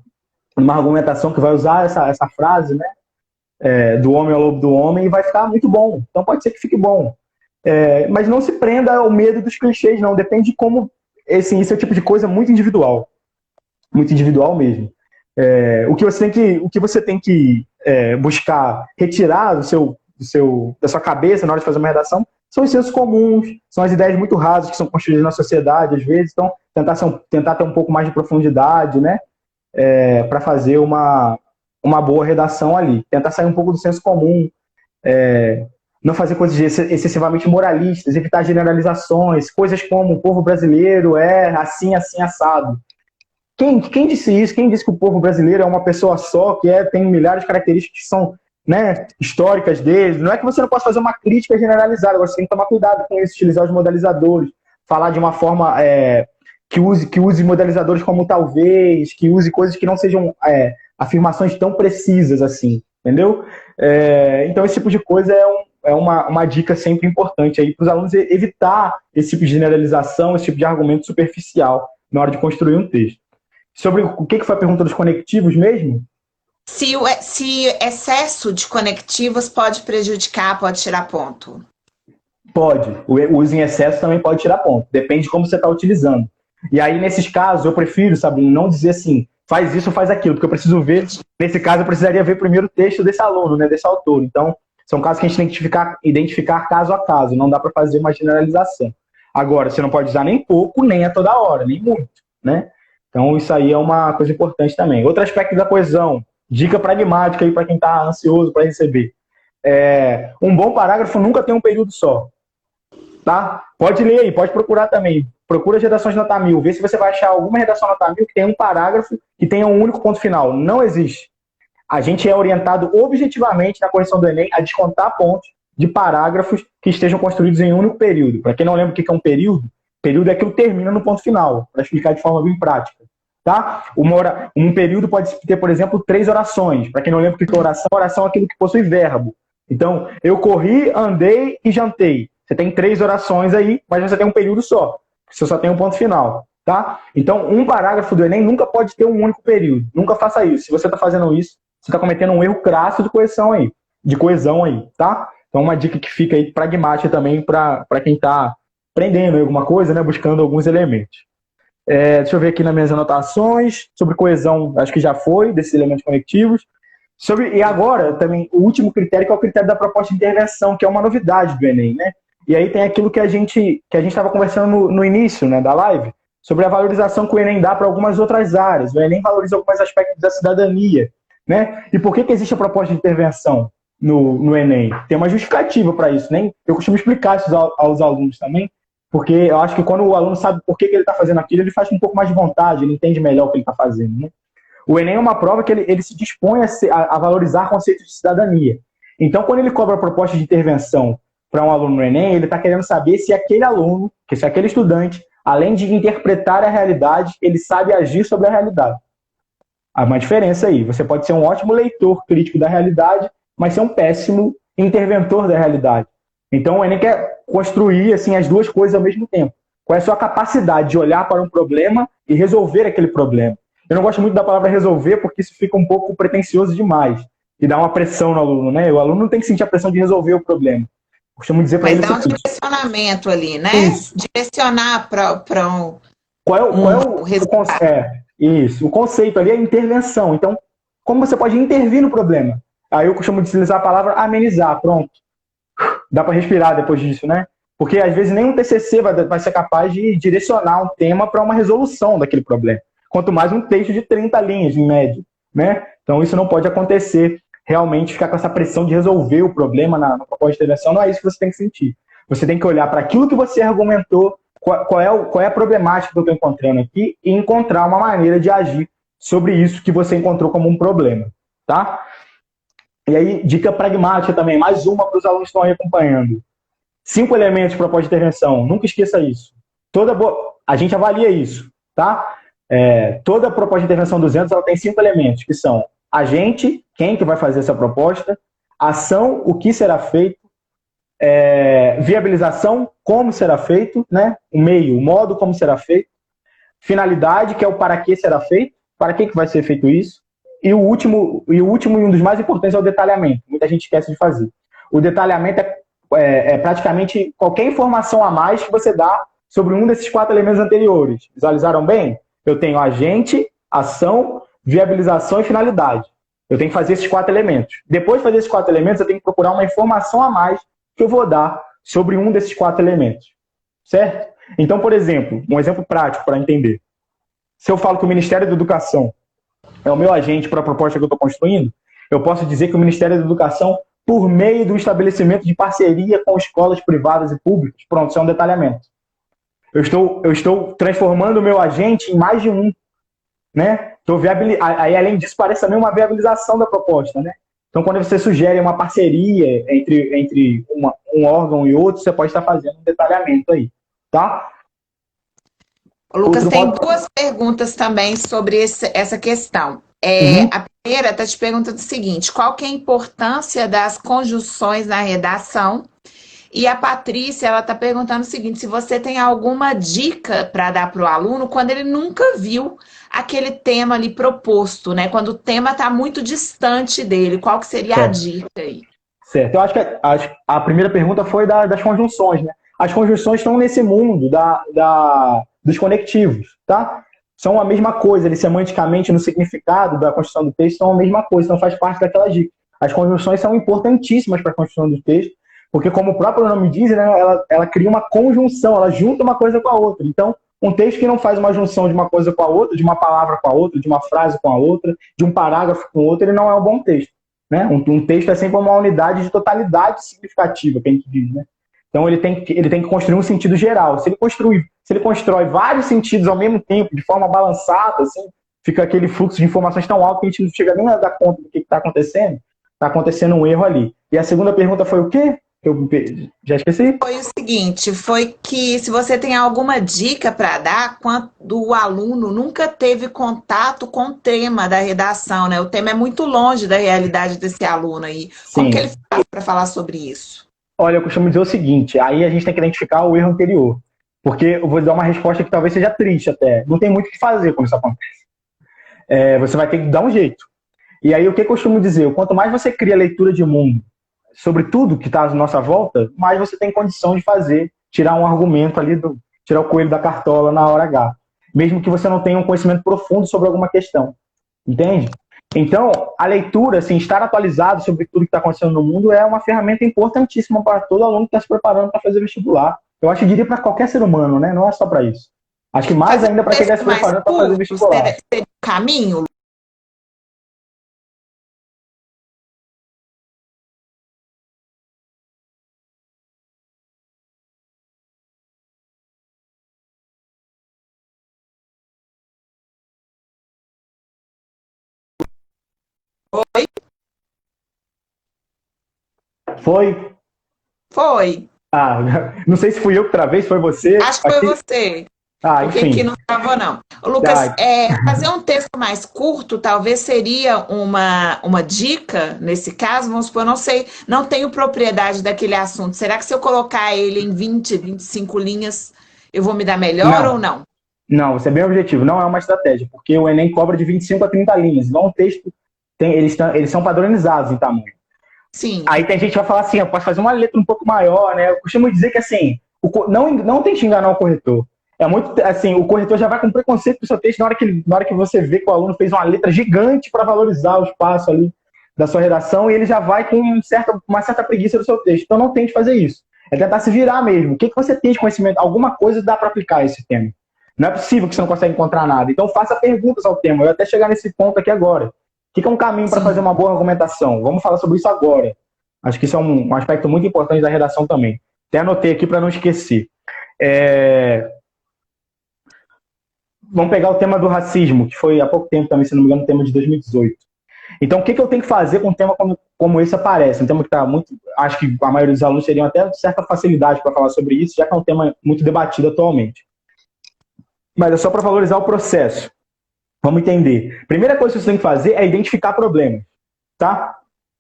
argumentação que vai usar essa frase, né? Do homem ao lobo do homem, e vai ficar muito bom. Então pode ser que fique bom. Mas não se prenda ao medo dos clichês, não. Depende de como. Isso é o tipo de coisa muito individual. Muito individual mesmo. O que você tem que buscar retirar da sua cabeça na hora de fazer uma redação são os sensos comuns, são as ideias muito rasas que são construídas na sociedade, às vezes. Então, tentar ter um pouco mais de profundidade, né? Para fazer uma boa redação ali. Tentar sair um pouco do senso comum, não fazer coisas excessivamente moralistas, evitar generalizações, coisas como o povo brasileiro é assim, assim, assado. Quem disse isso? Quem disse que o povo brasileiro é uma pessoa só, tem milhares de características que são, né, históricas dele? Não é que você não possa fazer uma crítica generalizada, agora você tem que tomar cuidado com isso, utilizar os modalizadores, falar de uma forma que use modalizadores como talvez, que use coisas que não sejam afirmações tão precisas assim, entendeu? Então esse tipo de coisa é uma dica sempre importante aí para os alunos evitar esse tipo de generalização, esse tipo de argumento superficial na hora de construir um texto. Sobre o que foi a pergunta dos conectivos mesmo? Se excesso de conectivos pode prejudicar, pode tirar ponto. Pode. O uso em excesso também pode tirar ponto. Depende de como você está utilizando. E aí, nesses casos, eu prefiro, Sabrina, não dizer assim, faz isso ou faz aquilo, porque eu preciso ver, nesse caso, eu precisaria ver primeiro o texto desse aluno, né, desse autor. Então, são casos que a gente tem que identificar caso a caso, não dá para fazer uma generalização. Agora, você não pode usar nem pouco, nem a toda hora, nem muito, né? Então, isso aí é uma coisa importante também. Outro aspecto da coesão, dica pragmática aí para quem está ansioso para receber. Um bom parágrafo nunca tem um período só. Tá? Pode ler aí, pode procurar também. Procura as redações nota 1000, vê se você vai achar alguma redação nota 1000 que tenha um parágrafo que tenha um único ponto final. Não existe. A gente é orientado objetivamente na correção do Enem a descontar pontos de parágrafos que estejam construídos em um único período. Para quem não lembra o que é um período é aquilo que termina no ponto final, para explicar de forma bem prática. Tá? Um período pode ter, por exemplo, 3 orações. Para quem não lembra o que é oração é aquilo que possui verbo. Então, eu corri, andei e jantei. Você tem 3 orações aí, mas você tem um período só. Você só tem um ponto final. Tá? Então, um parágrafo do Enem nunca pode ter um único período. Nunca faça isso. Se você está fazendo isso, você está cometendo um erro crasso de coesão aí. Tá? Então, uma dica que fica aí pragmática também para quem está aprendendo alguma coisa, né? Buscando alguns elementos. Deixa eu ver aqui nas minhas anotações. Sobre coesão, acho que já foi, desses elementos conectivos. E agora, também, o último critério, que é o critério da proposta de intervenção, que é uma novidade do Enem, né? E aí tem aquilo que a gente estava conversando no início, né, da live, sobre a valorização que o Enem dá para algumas outras áreas. O Enem valoriza alguns aspectos da cidadania, né? E por que existe a proposta de intervenção no Enem? Tem uma justificativa para isso, né? Eu costumo explicar isso aos alunos também, porque eu acho que quando o aluno sabe por que ele está fazendo aquilo, ele faz com um pouco mais de vontade, ele entende melhor o que ele está fazendo, né? O Enem é uma prova que ele se dispõe a valorizar conceitos de cidadania. Então, quando ele cobra a proposta de intervenção para um aluno no Enem, ele está querendo saber se aquele aluno, se aquele estudante, além de interpretar a realidade, ele sabe agir sobre a realidade. Há uma diferença aí. Você pode ser um ótimo leitor crítico da realidade, mas ser um péssimo interventor da realidade. Então, o Enem quer construir assim, as duas coisas ao mesmo tempo. Qual é a sua capacidade de olhar para um problema e resolver aquele problema? Eu não gosto muito da palavra resolver, porque isso fica um pouco pretencioso demais e dá uma pressão no aluno, né? O aluno não tem que sentir a pressão de resolver o problema. Eu costumo dizer para Mas ele o dá um seguinte: direcionamento ali, né? isso. Direcionar para Qual é um resultado. isso. O conceito ali é intervenção. Então, como você pode intervir no problema? Aí eu costumo utilizar a palavra amenizar. Pronto. Dá para respirar depois disso, né? Porque às vezes nem um TCC vai ser capaz de direcionar um tema para uma resolução daquele problema. Quanto mais um texto de 30 linhas, em média, né? Então isso não pode acontecer. Realmente ficar com essa pressão de resolver o problema na proposta de intervenção, não é isso que você tem que sentir. Você tem que olhar para aquilo que você argumentou, qual é a problemática que eu estou encontrando aqui e encontrar uma maneira de agir sobre isso que você encontrou como um problema, tá? E aí, dica pragmática também, mais uma para os alunos que estão aí acompanhando. 5 elementos para proposta de intervenção, nunca esqueça isso. A gente avalia isso, tá? Toda proposta de intervenção 200 ela tem 5 elementos, que são agente, quem que vai fazer essa proposta, ação, o que será feito, viabilização, como será feito, né? O meio, o modo como será feito, finalidade, que é o para que será feito, para que vai ser feito isso, e o último e um dos mais importantes é o detalhamento. Muita gente esquece de fazer. O detalhamento é praticamente qualquer informação a mais que você dá sobre um desses 4 elementos anteriores. Visualizaram bem? Eu tenho agente, ação, viabilização e finalidade. Eu tenho que fazer esses 4 elementos. Depois de fazer esses 4 elementos, eu tenho que procurar uma informação a mais que eu vou dar sobre um desses 4 elementos. Certo? Então, por exemplo, um exemplo prático para entender. Se eu falo que o Ministério da Educação é o meu agente para a proposta que eu estou construindo, eu posso dizer que o Ministério da Educação, por meio do estabelecimento de parceria com escolas privadas e públicas, pronto, isso é um detalhamento. Eu estou transformando o meu agente em mais de um, né? Aí, além disso, parece também uma viabilização da proposta, né? Então, quando você sugere uma parceria entre um órgão e outro, você pode estar fazendo um detalhamento aí, tá? O Lucas Outro tem modo... duas perguntas também sobre essa questão. Uhum. A primeira está te perguntando o seguinte: qual que é a importância das conjunções na redação? E a Patrícia, ela está perguntando o seguinte: se você tem alguma dica para dar para o aluno quando ele nunca viu aquele tema ali proposto, né? Quando o tema está muito distante dele, qual que seria a Certo. dica aí? Certo. Eu acho que a primeira pergunta foi das conjunções, né? As conjunções estão nesse mundo dos conectivos, tá? São a mesma coisa, eles semanticamente, no significado da construção do texto, são a mesma coisa, então faz parte daquela dica. As conjunções são importantíssimas para a construção do texto, porque, como o próprio nome diz, né, ela cria uma conjunção, ela junta uma coisa com a outra. Então, um texto que não faz uma junção de uma coisa com a outra, de uma palavra com a outra, de uma frase com a outra, de um parágrafo com o outro, ele não é um bom texto. Né? Um texto é sempre uma unidade de totalidade significativa, que a gente diz. Né? Então ele tem que construir um sentido geral. Se ele constrói vários sentidos ao mesmo tempo, de forma balançada, assim, fica aquele fluxo de informações tão alto que a gente não chega nem a dar conta do que está acontecendo. Está acontecendo um erro ali. E a segunda pergunta foi o quê? Eu já esqueci? Foi o seguinte, foi que se você tem alguma dica para dar quando o aluno nunca teve contato com o tema da redação, né? O tema é muito longe da realidade desse aluno aí. Como que ele Sim. faz para falar sobre isso? Olha, eu costumo dizer o seguinte, aí a gente tem que identificar o erro anterior. Porque eu vou dar uma resposta que talvez seja triste até. Não tem muito o que fazer quando isso acontece. Você vai ter que dar um jeito. E aí o que eu costumo dizer? Quanto mais você cria leitura de mundo sobre tudo que está à nossa volta, mais você tem condição de tirar um argumento ali, tirar o coelho da cartola na hora H. Mesmo que você não tenha um conhecimento profundo sobre alguma questão. Entende? Então, a leitura, assim, estar atualizado sobre tudo que está acontecendo no mundo é uma ferramenta importantíssima para todo aluno que está se preparando para fazer vestibular. Eu acho que diria para qualquer ser humano, né? Não é só para isso. Acho que mais Fazer ainda um para quem está texto se mais preparando para fazer curto vestibular. seria o caminho, Foi? Foi. Ah, não sei se fui eu que travei, se foi você. Acho que foi você. Ah, Porque aqui enfim. não travou, não. Ô, Lucas, Ah, fazer um texto mais curto talvez seria uma dica nesse caso. Vamos supor, eu não sei, não tenho propriedade daquele assunto. Será que se eu colocar ele em 25 linhas, eu vou me dar melhor ou não, não? não, você é bem objetivo. Não é uma estratégia, porque o Enem cobra de 25 a 30 linhas. Então, o texto, eles são padronizados em tamanho. Sim, Aí tem gente que vai falar assim, eu posso fazer uma letra um pouco maior, né? Eu costumo dizer que assim, não tente enganar o corretor. É muito assim, o corretor já vai com preconceito pro seu texto na hora que você vê que o aluno fez uma letra gigante para valorizar o espaço ali da sua redação e ele já vai com uma certa preguiça do seu texto. Então não tente fazer isso. É tentar se virar mesmo. O que você tem de conhecimento? Alguma coisa dá para aplicar a esse tema. Não é possível que você não consegue encontrar nada. Então faça perguntas ao tema. Eu até chegar nesse ponto aqui agora. O que é um caminho para fazer sim. uma boa argumentação? Vamos falar sobre isso agora. Acho que isso é um aspecto muito importante da redação também. Até anotei aqui para não esquecer. Vamos pegar o tema do racismo, que foi há pouco tempo também, se não me engano, o tema de 2018. Então, o que eu tenho que fazer com um tema como esse aparece? Um tema que está muito. Acho que a maioria dos alunos teriam até certa facilidade para falar sobre isso, já que é um tema muito debatido atualmente. Mas é só para valorizar o processo. Vamos entender. Primeira coisa que você tem que fazer é identificar problemas. Tá?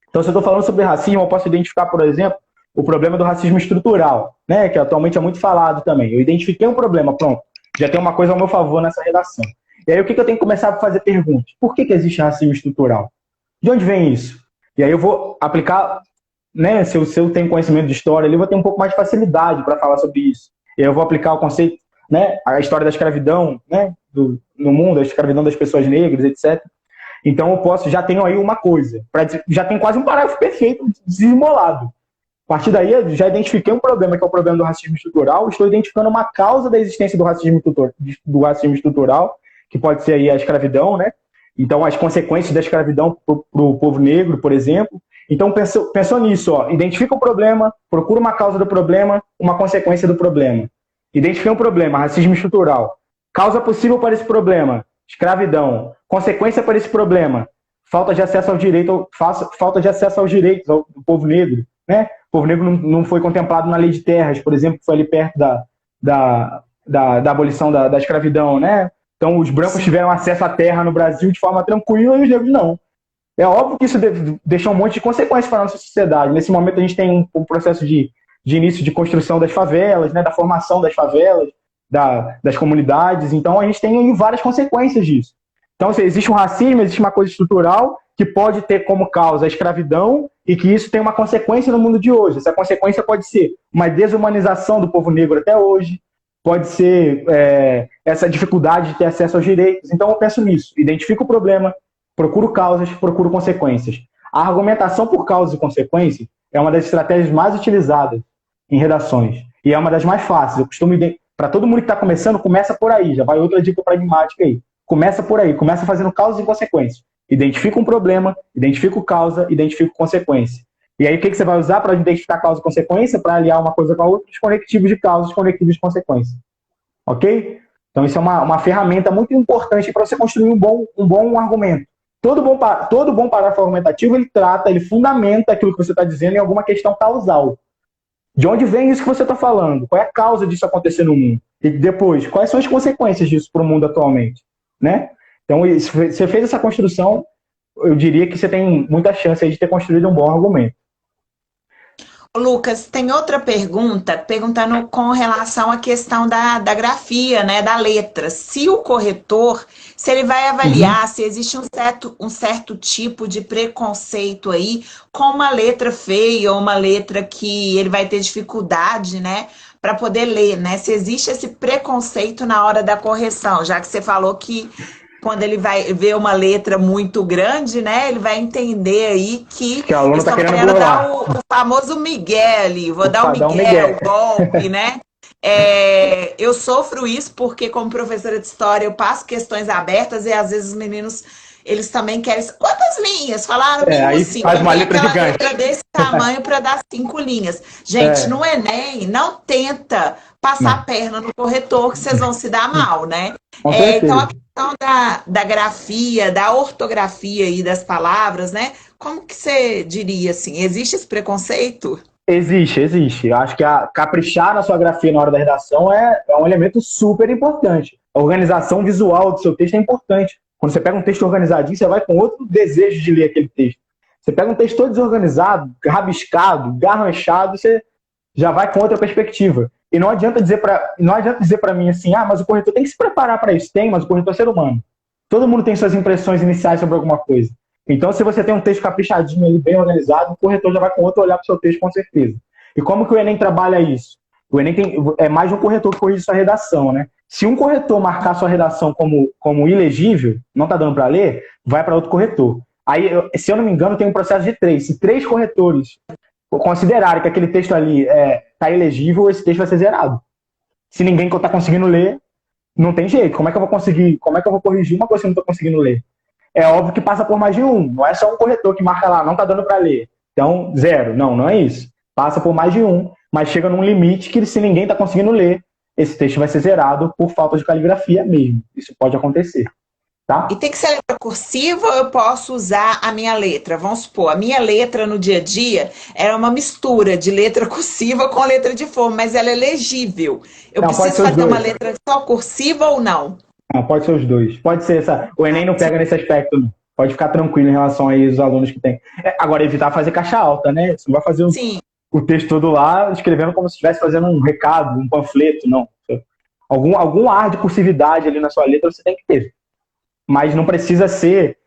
Então, se eu estou falando sobre racismo, eu posso identificar, por exemplo, o problema do racismo estrutural, né, que atualmente é muito falado também. Eu identifiquei um problema, pronto, já tem uma coisa ao meu favor nessa redação. E aí, o que eu tenho que começar a fazer perguntas? Por que existe racismo estrutural? De onde vem isso? E aí eu vou aplicar, né, se eu tenho conhecimento de história, eu vou ter um pouco mais de facilidade para falar sobre isso. E aí eu vou aplicar o conceito, né, a história da escravidão, né, no mundo, a escravidão das pessoas negras, etc. Então eu já tenho aí uma coisa, já tem quase um parágrafo perfeito desembolado. A partir daí, eu já identifiquei um problema, que é o problema do racismo estrutural, estou identificando uma causa da existência do racismo estrutural, que pode ser aí a escravidão, né? Então, as consequências da escravidão para o povo negro, por exemplo. Então, pensou nisso, ó, identifica o problema, procura uma causa do problema, uma consequência do problema. Identifiquei um problema, racismo estrutural. Causa possível para esse problema, escravidão. Consequência para esse problema, falta de acesso ao direito, falta de acesso aos direitos do povo negro, né? O povo negro não foi contemplado na lei de terras, por exemplo, que foi ali perto da abolição da escravidão, né? Então, os brancos tiveram acesso à terra no Brasil de forma tranquila e os negros não. É óbvio que isso deixou um monte de consequências para a nossa sociedade. Nesse momento, a gente tem um processo de início de construção das favelas, né? Da formação das favelas, das comunidades. Então, a gente tem várias consequências disso. Então, se existe um racismo, existe uma coisa estrutural que pode ter como causa a escravidão e que isso tem uma consequência no mundo de hoje. Essa consequência pode ser uma desumanização do povo negro até hoje, pode ser essa dificuldade de ter acesso aos direitos. Então, eu penso nisso. Identifico o problema, procuro causas, procuro consequências. A argumentação por causas e consequências é uma das estratégias mais utilizadas em redações. E é uma das mais fáceis. Eu costumo, para todo mundo que está começando, começa por aí. Já vai outra dica pragmática aí. Começa por aí, começa fazendo causas e consequências. Identifica um problema, identifica causa, identifica consequência. E aí o que você vai usar para identificar causa e consequência? Para aliar uma coisa com a outra, os conectivos de causa, os conectivos de consequência. Ok? Então isso é uma ferramenta muito importante para você construir um bom argumento. Todo bom parágrafo argumentativo, ele fundamenta aquilo que você está dizendo em alguma questão causal. De onde vem isso que você está falando? Qual é a causa disso acontecer no mundo? E depois, quais são as consequências disso para o mundo atualmente? Né? Então, se você fez essa construção, eu diria que você tem muita chance aí de ter construído um bom argumento. Lucas, tem outra pergunta, perguntando com relação à questão da grafia, né, da letra. Se o corretor, se ele vai avaliar se existe um certo tipo de preconceito aí com uma letra feia ou uma letra que ele vai ter dificuldade, né, para poder ler, né? Se existe esse preconceito na hora da correção, já que você falou que quando ele vai ver uma letra muito grande, né, ele vai entender aí que Que o aluno está estão querendo querendo dar burlar. o famoso Miguel ali, vou dar o Dar um Miguel, migué. o golpe, né? Eu sofro isso porque, como professora de história, eu passo questões abertas e às vezes os meninos, eles também querem. Quantas linhas? Falaram mínimo Aí 5. faz Aí uma vem letra aquela gigante. letra desse tamanho para dar 5 linhas. Gente, no Enem, não tenta passar a Não, perna no corretor que vocês vão se dar mal, né? com Então, a certeza. questão da grafia, da ortografia e das palavras, né? Como que você diria assim? Existe esse preconceito? Existe, existe. Eu acho que caprichar na sua grafia na hora da redação é um elemento super importante. A organização visual do seu texto é importante. Quando você pega um texto organizadinho, você vai com outro desejo de ler aquele texto. Você pega um texto todo desorganizado, rabiscado, garranchado, você já vai com outra perspectiva. E não adianta dizer para mim assim, mas o corretor tem que se preparar para isso. Tem, mas o corretor é ser humano. Todo mundo tem suas impressões iniciais sobre alguma coisa. Então, se você tem um texto caprichadinho ali, bem organizado, o corretor já vai com outro olhar para o seu texto, com certeza. E como que o Enem trabalha isso? O Enem é mais de um corretor que corrige sua redação, né? Se um corretor marcar sua redação como ilegível, não está dando para ler, vai para outro corretor. Aí, se eu não me engano, tem um processo de 3. Se 3 corretores considerarem que aquele texto ali está ilegível, esse texto vai ser zerado. Se ninguém está conseguindo ler, não tem jeito. Como é que eu vou conseguir? Como é que eu vou corrigir uma coisa que eu não estou conseguindo ler? É óbvio que passa por mais de um. Não é só um corretor que marca lá, não está dando para ler. Então, zero. Não, não é isso. Passa por mais de um, mas chega num limite que se ninguém está conseguindo ler, esse texto vai ser zerado por falta de caligrafia mesmo. Isso pode acontecer, E tá? tem que ser letra cursiva ou eu posso usar a minha letra? Vamos supor, a minha letra no dia a dia era uma mistura de letra cursiva com letra de forma, mas ela é legível. Eu Não, pode preciso ser os fazer uma dois. letra só cursiva ou não? Não, pode ser os dois. Pode ser essa. O Enem não pega nesse aspecto, não. Pode ficar tranquilo em relação aí aos alunos que tem. Agora, evitar fazer caixa alta, né? Você não vai fazer Sim. o texto todo lá escrevendo como se estivesse fazendo um recado, um panfleto, não. Algum ar de cursividade ali na sua letra você tem que ter. Mas não precisa ser,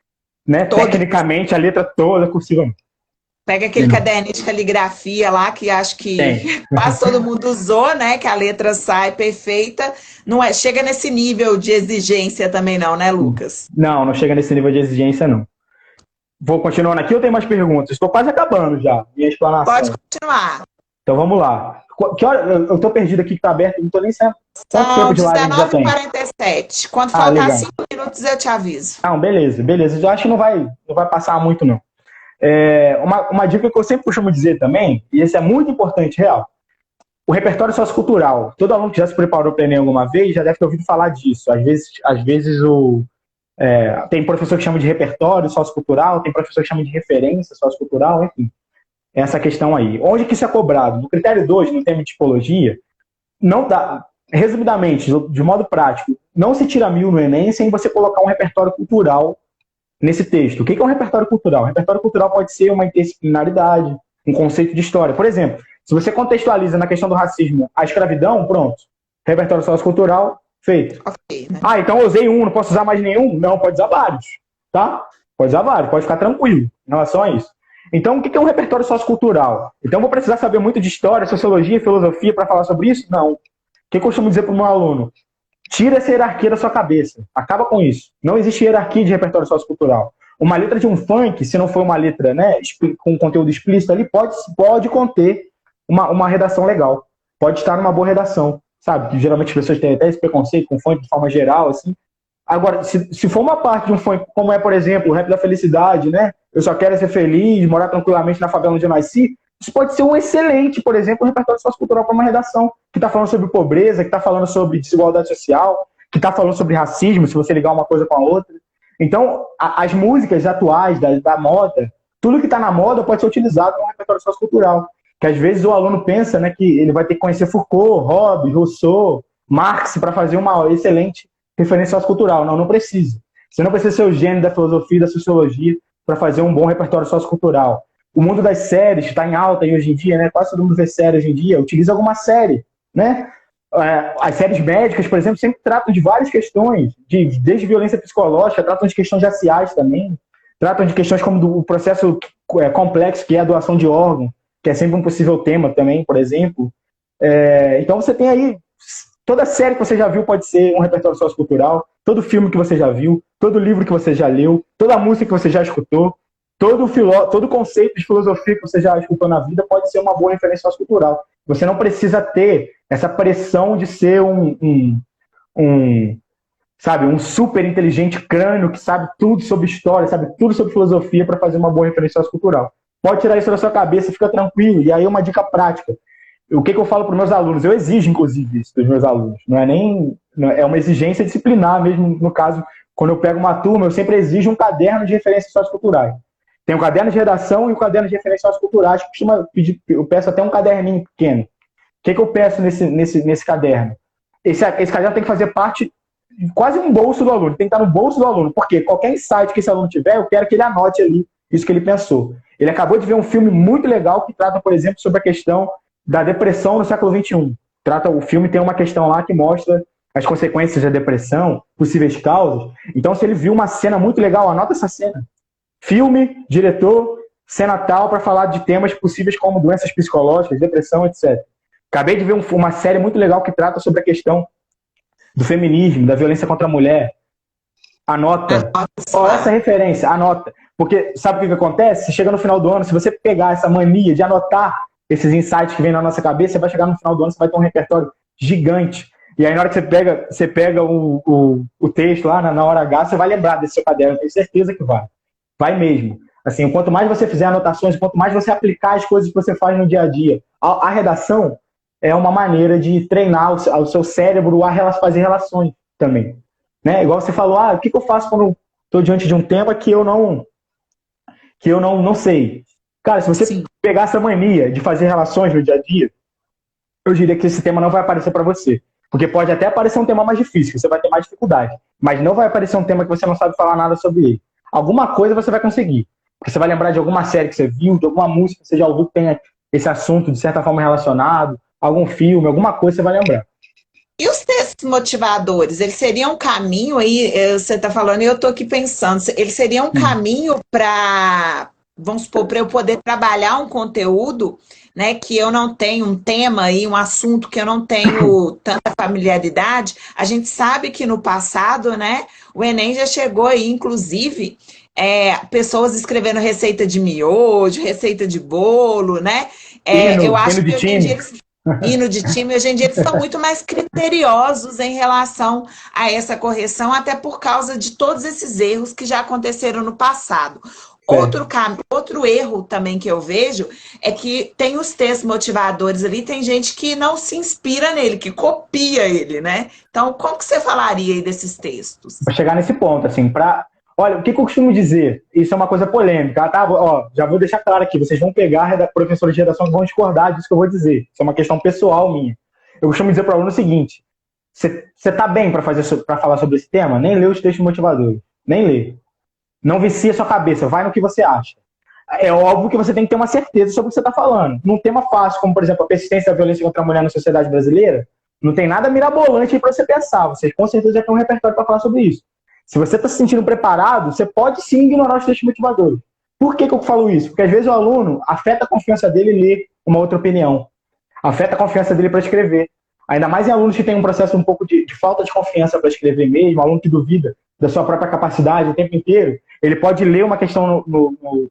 né, Todo. tecnicamente a letra toda cursiva. Pega aquele caderninho de caligrafia lá que acho Tem. que quase todo mundo usou, né? Que a letra sai perfeita. Não é, chega nesse nível de exigência também não, né, Lucas? Não, não chega nesse nível de exigência, não. Vou continuando aqui ou tem mais perguntas? Estou quase acabando já, minha Pode explanação. continuar. Então vamos lá. Que hora, eu estou perdido aqui que está aberto, não estou nem sabendo quanto tempo São de live a gente já tem. 19h47. Quando Ah, faltar legal. 5 minutos, eu te aviso. Não, beleza, beleza. Eu acho que não vai passar muito, não. Uma dica que eu sempre costumo dizer também, e esse é muito importante, real, o repertório sociocultural. Todo aluno que já se preparou para o Enem alguma vez já deve ter ouvido falar disso. Às vezes tem professor que chama de repertório sociocultural, tem professor que chama de referência sociocultural, enfim. Essa questão aí. Onde que isso é cobrado? No critério 2, no tema de tipologia, não dá, resumidamente, de modo prático, não se tira 1000 no Enem sem você colocar um repertório cultural nesse texto. O que é um repertório cultural? O repertório cultural pode ser uma interdisciplinaridade, um conceito de história. Por exemplo, se você contextualiza na questão do racismo a escravidão, pronto. Repertório sociocultural, feito. Ok, né? Então eu usei um, não posso usar mais nenhum? Não, pode usar vários. Tá? Pode usar vários, pode ficar tranquilo em relação a isso. Então, o que é um repertório sociocultural? Então, eu vou precisar saber muito de história, sociologia, filosofia para falar sobre isso? Não. O que eu costumo dizer para o meu aluno? Tira essa hierarquia da sua cabeça. Acaba com isso. Não existe hierarquia de repertório sociocultural. Uma letra de um funk, se não for uma letra, né, com conteúdo explícito ali, pode conter uma redação legal. Pode estar numa boa redação. Sabe? Que geralmente as pessoas têm até esse preconceito com funk de forma geral, assim. Agora, se for uma parte de um funk, como é, por exemplo, o rap da felicidade, né? Eu só quero ser feliz, morar tranquilamente na favela onde eu nasci, isso pode ser um excelente, por exemplo, repertório sociocultural para uma redação que está falando sobre pobreza, que está falando sobre desigualdade social, que está falando sobre racismo, se você ligar uma coisa com a outra. Então, as músicas atuais da moda, tudo que está na moda pode ser utilizado no repertório sociocultural. Que às vezes o aluno pensa, né, que ele vai ter que conhecer Foucault, Hobbes, Rousseau, Marx para fazer uma excelente referência sociocultural. Não, não precisa. Você não precisa ser o gênio da filosofia e da sociologia para fazer um bom repertório sociocultural. O mundo das séries está em alta aí hoje em dia, né? Quase todo mundo vê série hoje em dia, utiliza alguma série, né? As séries médicas, por exemplo, sempre tratam de várias questões, desde violência psicológica, tratam de questões raciais também, tratam de questões como o processo complexo que é a doação de órgão, que é sempre um possível tema também, por exemplo. Então você tem aí, toda série que você já viu pode ser um repertório sociocultural, todo filme que você já viu, todo livro que você já leu, toda música que você já escutou, todo conceito de filosofia que você já escutou na vida pode ser uma boa referência sociocultural. Você não precisa ter essa pressão de ser sabe, um super inteligente crânio que sabe tudo sobre história, sabe tudo sobre filosofia para fazer uma boa referência sociocultural. Pode tirar isso da sua cabeça, fica tranquilo. E aí uma dica prática. o que eu falo para os meus alunos? Eu exijo, inclusive, isso dos meus alunos. Não é nem... É uma exigência disciplinar mesmo, no caso, quando eu pego uma turma, eu sempre exijo um caderno de referências socioculturais. Tem um caderno de redação e um caderno de referências socioculturais, eu peço até um caderninho pequeno. O que eu peço nesse caderno? Esse caderno tem que fazer parte de quase um bolso do aluno, tem que estar no bolso do aluno, porque qualquer insight que esse aluno tiver, eu quero que ele anote ali isso que ele pensou. Ele acabou de ver um filme muito legal que trata, por exemplo, sobre a questão da depressão no século XXI. O filme tem uma questão lá que mostra as consequências da depressão, possíveis causas. Então, se ele viu uma cena muito legal, anota essa cena. Filme, diretor, cena tal, para falar de temas possíveis como doenças psicológicas, depressão, etc. Acabei de ver uma série muito legal que trata sobre a questão do feminismo, da violência contra a mulher. Anota. Essa referência, anota. Porque sabe o que acontece? Você chega no final do ano, se você pegar essa mania de anotar esses insights que vem na nossa cabeça, você vai chegar no final do ano, você vai ter um repertório gigante. E aí, na hora que você pega o texto lá, na hora H, você vai lembrar desse seu caderno. Eu tenho certeza que vai. Vai mesmo. Assim, quanto mais você fizer anotações, quanto mais você aplicar as coisas que você faz no dia a dia. A redação é uma maneira de treinar o seu cérebro a fazer relações também. Né? Igual você falou, o que eu faço quando estou diante de um tema que eu não sei? Cara, se você pegar essa mania de fazer relações no dia a dia, eu diria que esse tema não vai aparecer para você. Porque pode até aparecer um tema mais difícil, que você vai ter mais dificuldade. Mas não vai aparecer um tema que você não sabe falar nada sobre ele. Alguma coisa você vai conseguir. Porque você vai lembrar de alguma série que você viu, de alguma música que você já ouviu que tenha esse assunto de certa forma relacionado, algum filme, alguma coisa você vai lembrar. E os textos motivadores, eles seriam um caminho aí, você está falando, e eu estou aqui pensando, eles seriam um caminho para, vamos supor, para eu poder trabalhar um conteúdo, né, que eu não tenho, um tema aí, um assunto que eu não tenho tanta familiaridade. A gente sabe que no passado, né, o Enem já chegou aí, inclusive, pessoas escrevendo receita de miojo, receita de bolo, né? Eu acho que hoje em dia eles... Hino de time, hoje em dia eles estão muito mais criteriosos em relação a essa correção, até por causa de todos esses erros que já aconteceram no passado. Outro erro também que eu vejo é que tem os textos motivadores ali, tem gente que não se inspira nele, que copia ele, né? Então, como que você falaria aí desses textos? Vou chegar nesse ponto, assim, Olha, o que eu costumo dizer? Isso é uma coisa polêmica, tá? Já vou deixar claro aqui, vocês vão pegar professores de redação que vão discordar disso que eu vou dizer. Isso é uma questão pessoal minha. Eu costumo dizer para o aluno o seguinte: você tá bem para falar sobre esse tema? Nem lê os textos motivadores. Nem lê. Não vicia a sua cabeça, vai no que você acha. É óbvio que você tem que ter uma certeza sobre o que você está falando. Num tema fácil, como, por exemplo, a persistência da violência contra a mulher na sociedade brasileira, não tem nada mirabolante para você pensar. Você com certeza já tem um repertório para falar sobre isso. Se você está se sentindo preparado, você pode sim ignorar os textos motivadores. Por que eu falo isso? Porque às vezes o aluno afeta a confiança dele em ler uma outra opinião. Afeta a confiança dele para escrever. Ainda mais em alunos que têm um processo um pouco de falta de confiança para escrever mesmo, aluno que duvida da sua própria capacidade o tempo inteiro, ele pode ler uma questão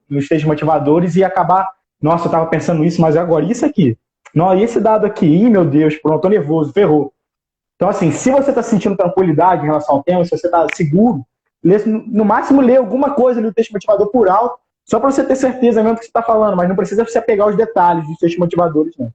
nos textos motivadores e acabar, nossa, eu estava pensando isso, mas agora isso aqui. Não, e esse dado aqui, meu Deus, pronto, tô nervoso, ferrou. Então, assim, se você está sentindo tranquilidade em relação ao tema, se você está seguro, no máximo lê alguma coisa no texto motivador por alto, só para você ter certeza mesmo do que você está falando, mas não precisa você pegar os detalhes dos textos motivadores, não.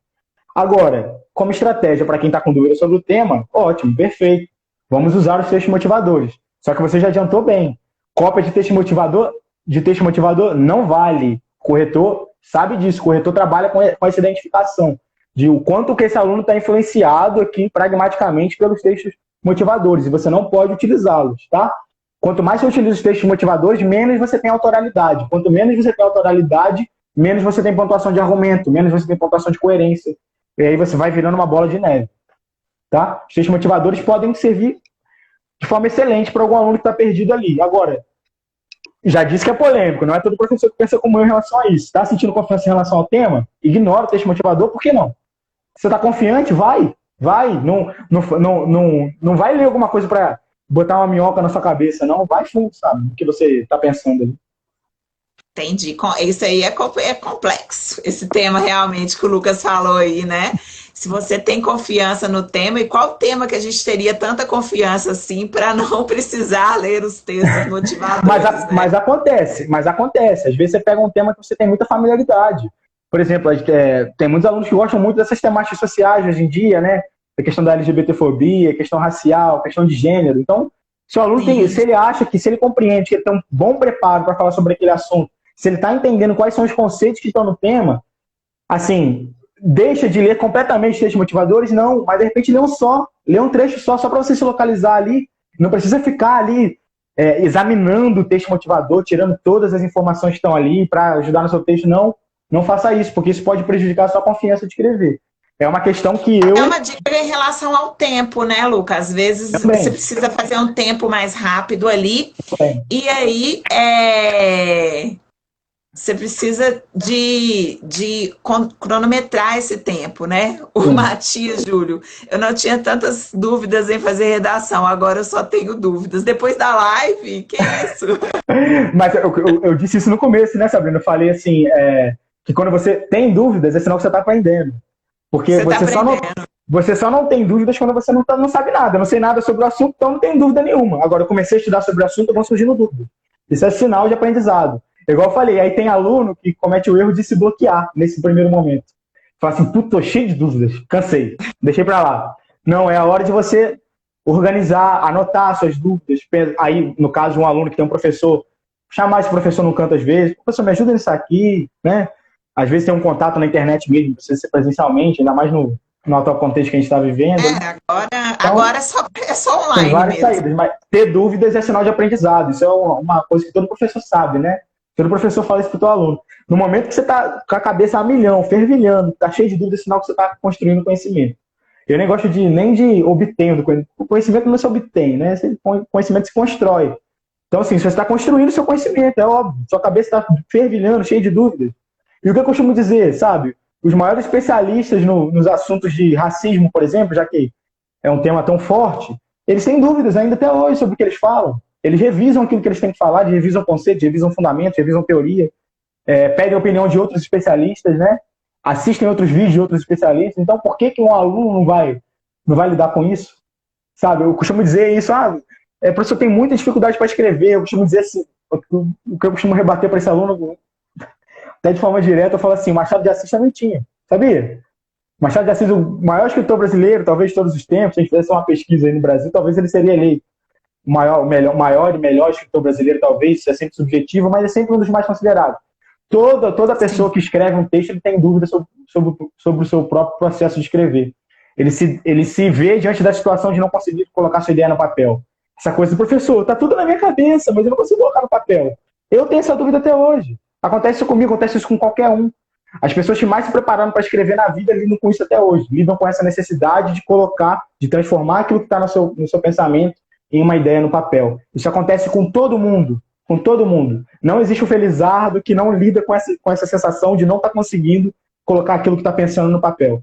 Agora, como estratégia para quem está com dúvida sobre o tema, ótimo, perfeito. Vamos usar os textos motivadores. Só que você já adiantou bem. Cópia de texto motivador não vale. O corretor sabe disso. O corretor trabalha com essa identificação de o quanto que esse aluno está influenciado aqui pragmaticamente pelos textos motivadores. E você não pode utilizá-los, tá? Quanto mais você utiliza os textos motivadores, menos você tem autoralidade. Quanto menos você tem autoralidade, menos você tem pontuação de argumento, menos você tem pontuação de coerência. E aí você vai virando uma bola de neve. Tá? Os textos motivadores podem servir de forma excelente para algum aluno que está perdido ali. Agora, já disse que é polêmico, não é todo professor que pensa como eu em relação a isso. Está sentindo confiança em relação ao tema? Ignora o texto motivador, por que não? Você está confiante? Vai. Não vai ler alguma coisa para botar uma minhoca na sua cabeça, não. Vai fundo, sabe? O que você está pensando ali. Entendi. Isso aí é complexo. Esse tema realmente que o Lucas falou aí, né? Se você tem confiança no tema, e qual tema que a gente teria tanta confiança assim para não precisar ler os textos motivadores? Mas acontece. Às vezes você pega um tema que você tem muita familiaridade. por exemplo, tem muitos alunos que gostam muito dessas temáticas sociais hoje em dia, né? A questão da LGBTfobia, a questão racial, a questão de gênero. Então, se o aluno se ele acha que, se ele compreende que ele tem um bom preparo para falar sobre aquele assunto, se ele está entendendo quais são os conceitos que estão no tema, assim, deixa de ler completamente textos motivadores, não, mas de repente lê um trecho só para você se localizar ali, não precisa ficar ali examinando o texto motivador, tirando todas as informações que estão ali para ajudar no seu texto, não faça isso, porque isso pode prejudicar a sua confiança de escrever. É uma questão que eu... É uma dica em relação ao tempo, né, Lucas? Às vezes também. Você precisa fazer um tempo mais rápido ali, e aí você precisa de cronometrar esse tempo, né? O Matias, Júlio, eu não tinha tantas dúvidas em fazer redação, agora eu só tenho dúvidas. Depois da live, que isso? Mas eu disse isso no começo, né, Sabrina? Eu falei assim, que quando você tem dúvidas, é sinal que você está aprendendo. Porque você só não tem dúvidas quando você não sabe nada. Eu não sei nada sobre o assunto, então não tem dúvida nenhuma. Agora, eu comecei a estudar sobre o assunto, vão surgindo dúvidas. Isso é sinal de aprendizado. Igual eu falei, aí tem aluno que comete o erro de se bloquear nesse primeiro momento. Fala assim, puto, tô cheio de dúvidas, cansei, deixei pra lá. Não, é a hora de você organizar, anotar suas dúvidas. Aí, no caso de um aluno que tem um professor, chamar esse professor no canto às vezes, professor, me ajuda nisso aqui, né? Às vezes tem um contato na internet mesmo, precisa ser presencialmente, ainda mais no atual contexto que a gente está vivendo. Agora é só online. Tem várias saídas, mas ter dúvidas é sinal de aprendizado. Isso é uma coisa que todo professor sabe, né? Todo professor fala isso para o teu aluno. No momento que você está com a cabeça a milhão, fervilhando, está cheio de dúvidas, é sinal que você está construindo conhecimento. Eu nem gosto nem de obter do conhecimento. O conhecimento não se obtém, né? O conhecimento se constrói. Então, assim, você está construindo o seu conhecimento, é óbvio. Sua cabeça está fervilhando, cheia de dúvidas. E o que eu costumo dizer, sabe? Os maiores especialistas nos assuntos de racismo, por exemplo, já que é um tema tão forte, eles têm dúvidas ainda até hoje sobre o que eles falam. Eles revisam aquilo que eles têm que falar, revisam conceitos, revisam fundamentos, revisam teoria, pedem a opinião de outros especialistas, né? Assistem outros vídeos de outros especialistas. Então, por que um aluno não vai lidar com isso? Sabe? Eu costumo dizer isso, professor, tem muita dificuldade para escrever. Eu costumo dizer assim, o que eu costumo rebater para esse aluno, até de forma direta, eu falo assim, Machado de Assis também tinha, sabia? Machado de Assis, o maior escritor brasileiro, talvez de todos os tempos, se a gente fizesse uma pesquisa aí no Brasil, talvez ele seria eleito o maior e melhor escritor brasileiro, talvez, isso é sempre subjetivo, mas é sempre um dos mais considerados. Toda pessoa que escreve um texto, ele tem dúvida sobre o seu próprio processo de escrever. Ele se vê diante da situação de não conseguir colocar sua ideia no papel. Essa coisa do professor, tá tudo na minha cabeça, mas eu não consigo colocar no papel. Eu tenho essa dúvida até hoje. Acontece isso comigo, acontece isso com qualquer um. As pessoas que mais se prepararam para escrever na vida lidam com isso até hoje. Lidam com essa necessidade de colocar, de transformar aquilo que está no seu pensamento em uma ideia no papel. Isso acontece com todo mundo. Com todo mundo. Não existe o felizardo que não lida com essa sensação de não estar conseguindo colocar aquilo que está pensando no papel.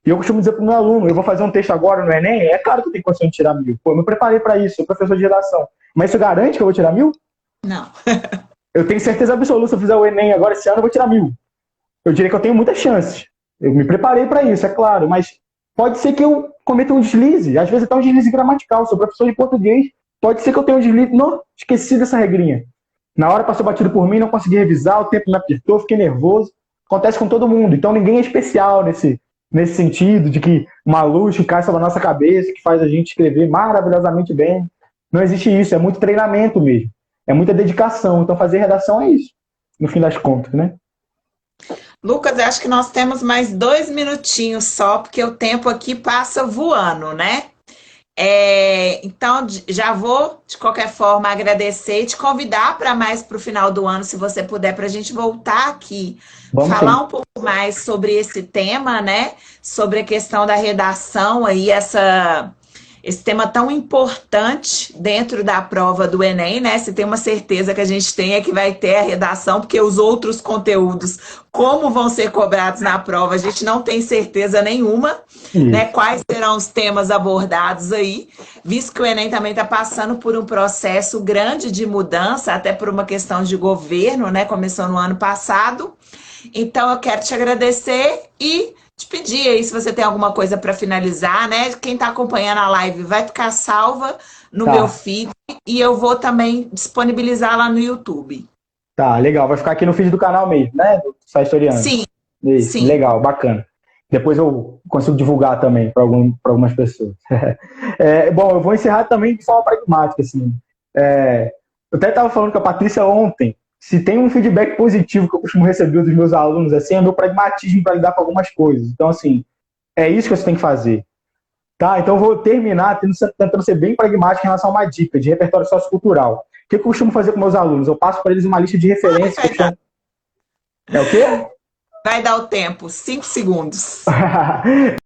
E eu costumo dizer para o meu aluno, eu vou fazer um texto agora no Enem, é claro que eu tenho condição de tirar 1000. Pô, eu me preparei para isso, sou professor de redação. Mas isso garante que eu vou tirar 1000? Não. Eu tenho certeza absoluta, se eu fizer o Enem agora esse ano, eu vou tirar 1000. Eu diria que eu tenho muitas chances. Eu me preparei para isso, é claro, mas pode ser que eu cometa um deslize, às vezes até um deslize gramatical. Sou professor de português, pode ser que eu tenha um deslize, não, esqueci dessa regrinha. Na hora passou batido por mim, não consegui revisar, o tempo me apertou, fiquei nervoso. Acontece com todo mundo, então ninguém é especial nesse sentido de que uma luz que cai sobre a nossa cabeça, que faz a gente escrever maravilhosamente bem. Não existe isso, é muito treinamento mesmo. É muita dedicação, então fazer redação é isso, no fim das contas, né? Lucas, eu acho que nós temos mais 2 minutinhos só, porque o tempo aqui passa voando, né? Então, já vou, de qualquer forma, agradecer e te convidar para mais para o final do ano, se você puder, para a gente voltar aqui, falar um pouco mais sobre esse tema, né? Sobre a questão da redação aí, esse tema tão importante dentro da prova do Enem, né? Se tem uma certeza que a gente tem é que vai ter a redação, porque os outros conteúdos, como vão ser cobrados na prova, a gente não tem certeza nenhuma, né? Quais serão os temas abordados aí, visto que o Enem também está passando por um processo grande de mudança, até por uma questão de governo, né? Começou no ano passado. Então, eu quero te agradecer e te pedir aí se você tem alguma coisa para finalizar, né? Quem está acompanhando a live vai ficar salva no meu feed e eu vou também disponibilizar lá no YouTube. Tá, legal. Vai ficar aqui no feed do canal mesmo, né? Do Sai Historiando. Sim. Isso, Sim. legal, bacana. Depois eu consigo divulgar também para algumas pessoas. Bom, eu vou encerrar também de forma pragmática, assim. Eu até estava falando com a Patrícia ontem, se tem um feedback positivo que eu costumo receber dos meus alunos, assim, é o meu pragmatismo para lidar com algumas coisas. Então, assim, é isso que você tem que fazer. Tá? Então, eu vou terminar tentando ser bem pragmático em relação a uma dica de repertório sociocultural. O que eu costumo fazer com meus alunos? Eu passo para eles uma lista de Ai, referências que eu vai dar. chamo... É o quê? Vai dar o tempo, 5 segundos.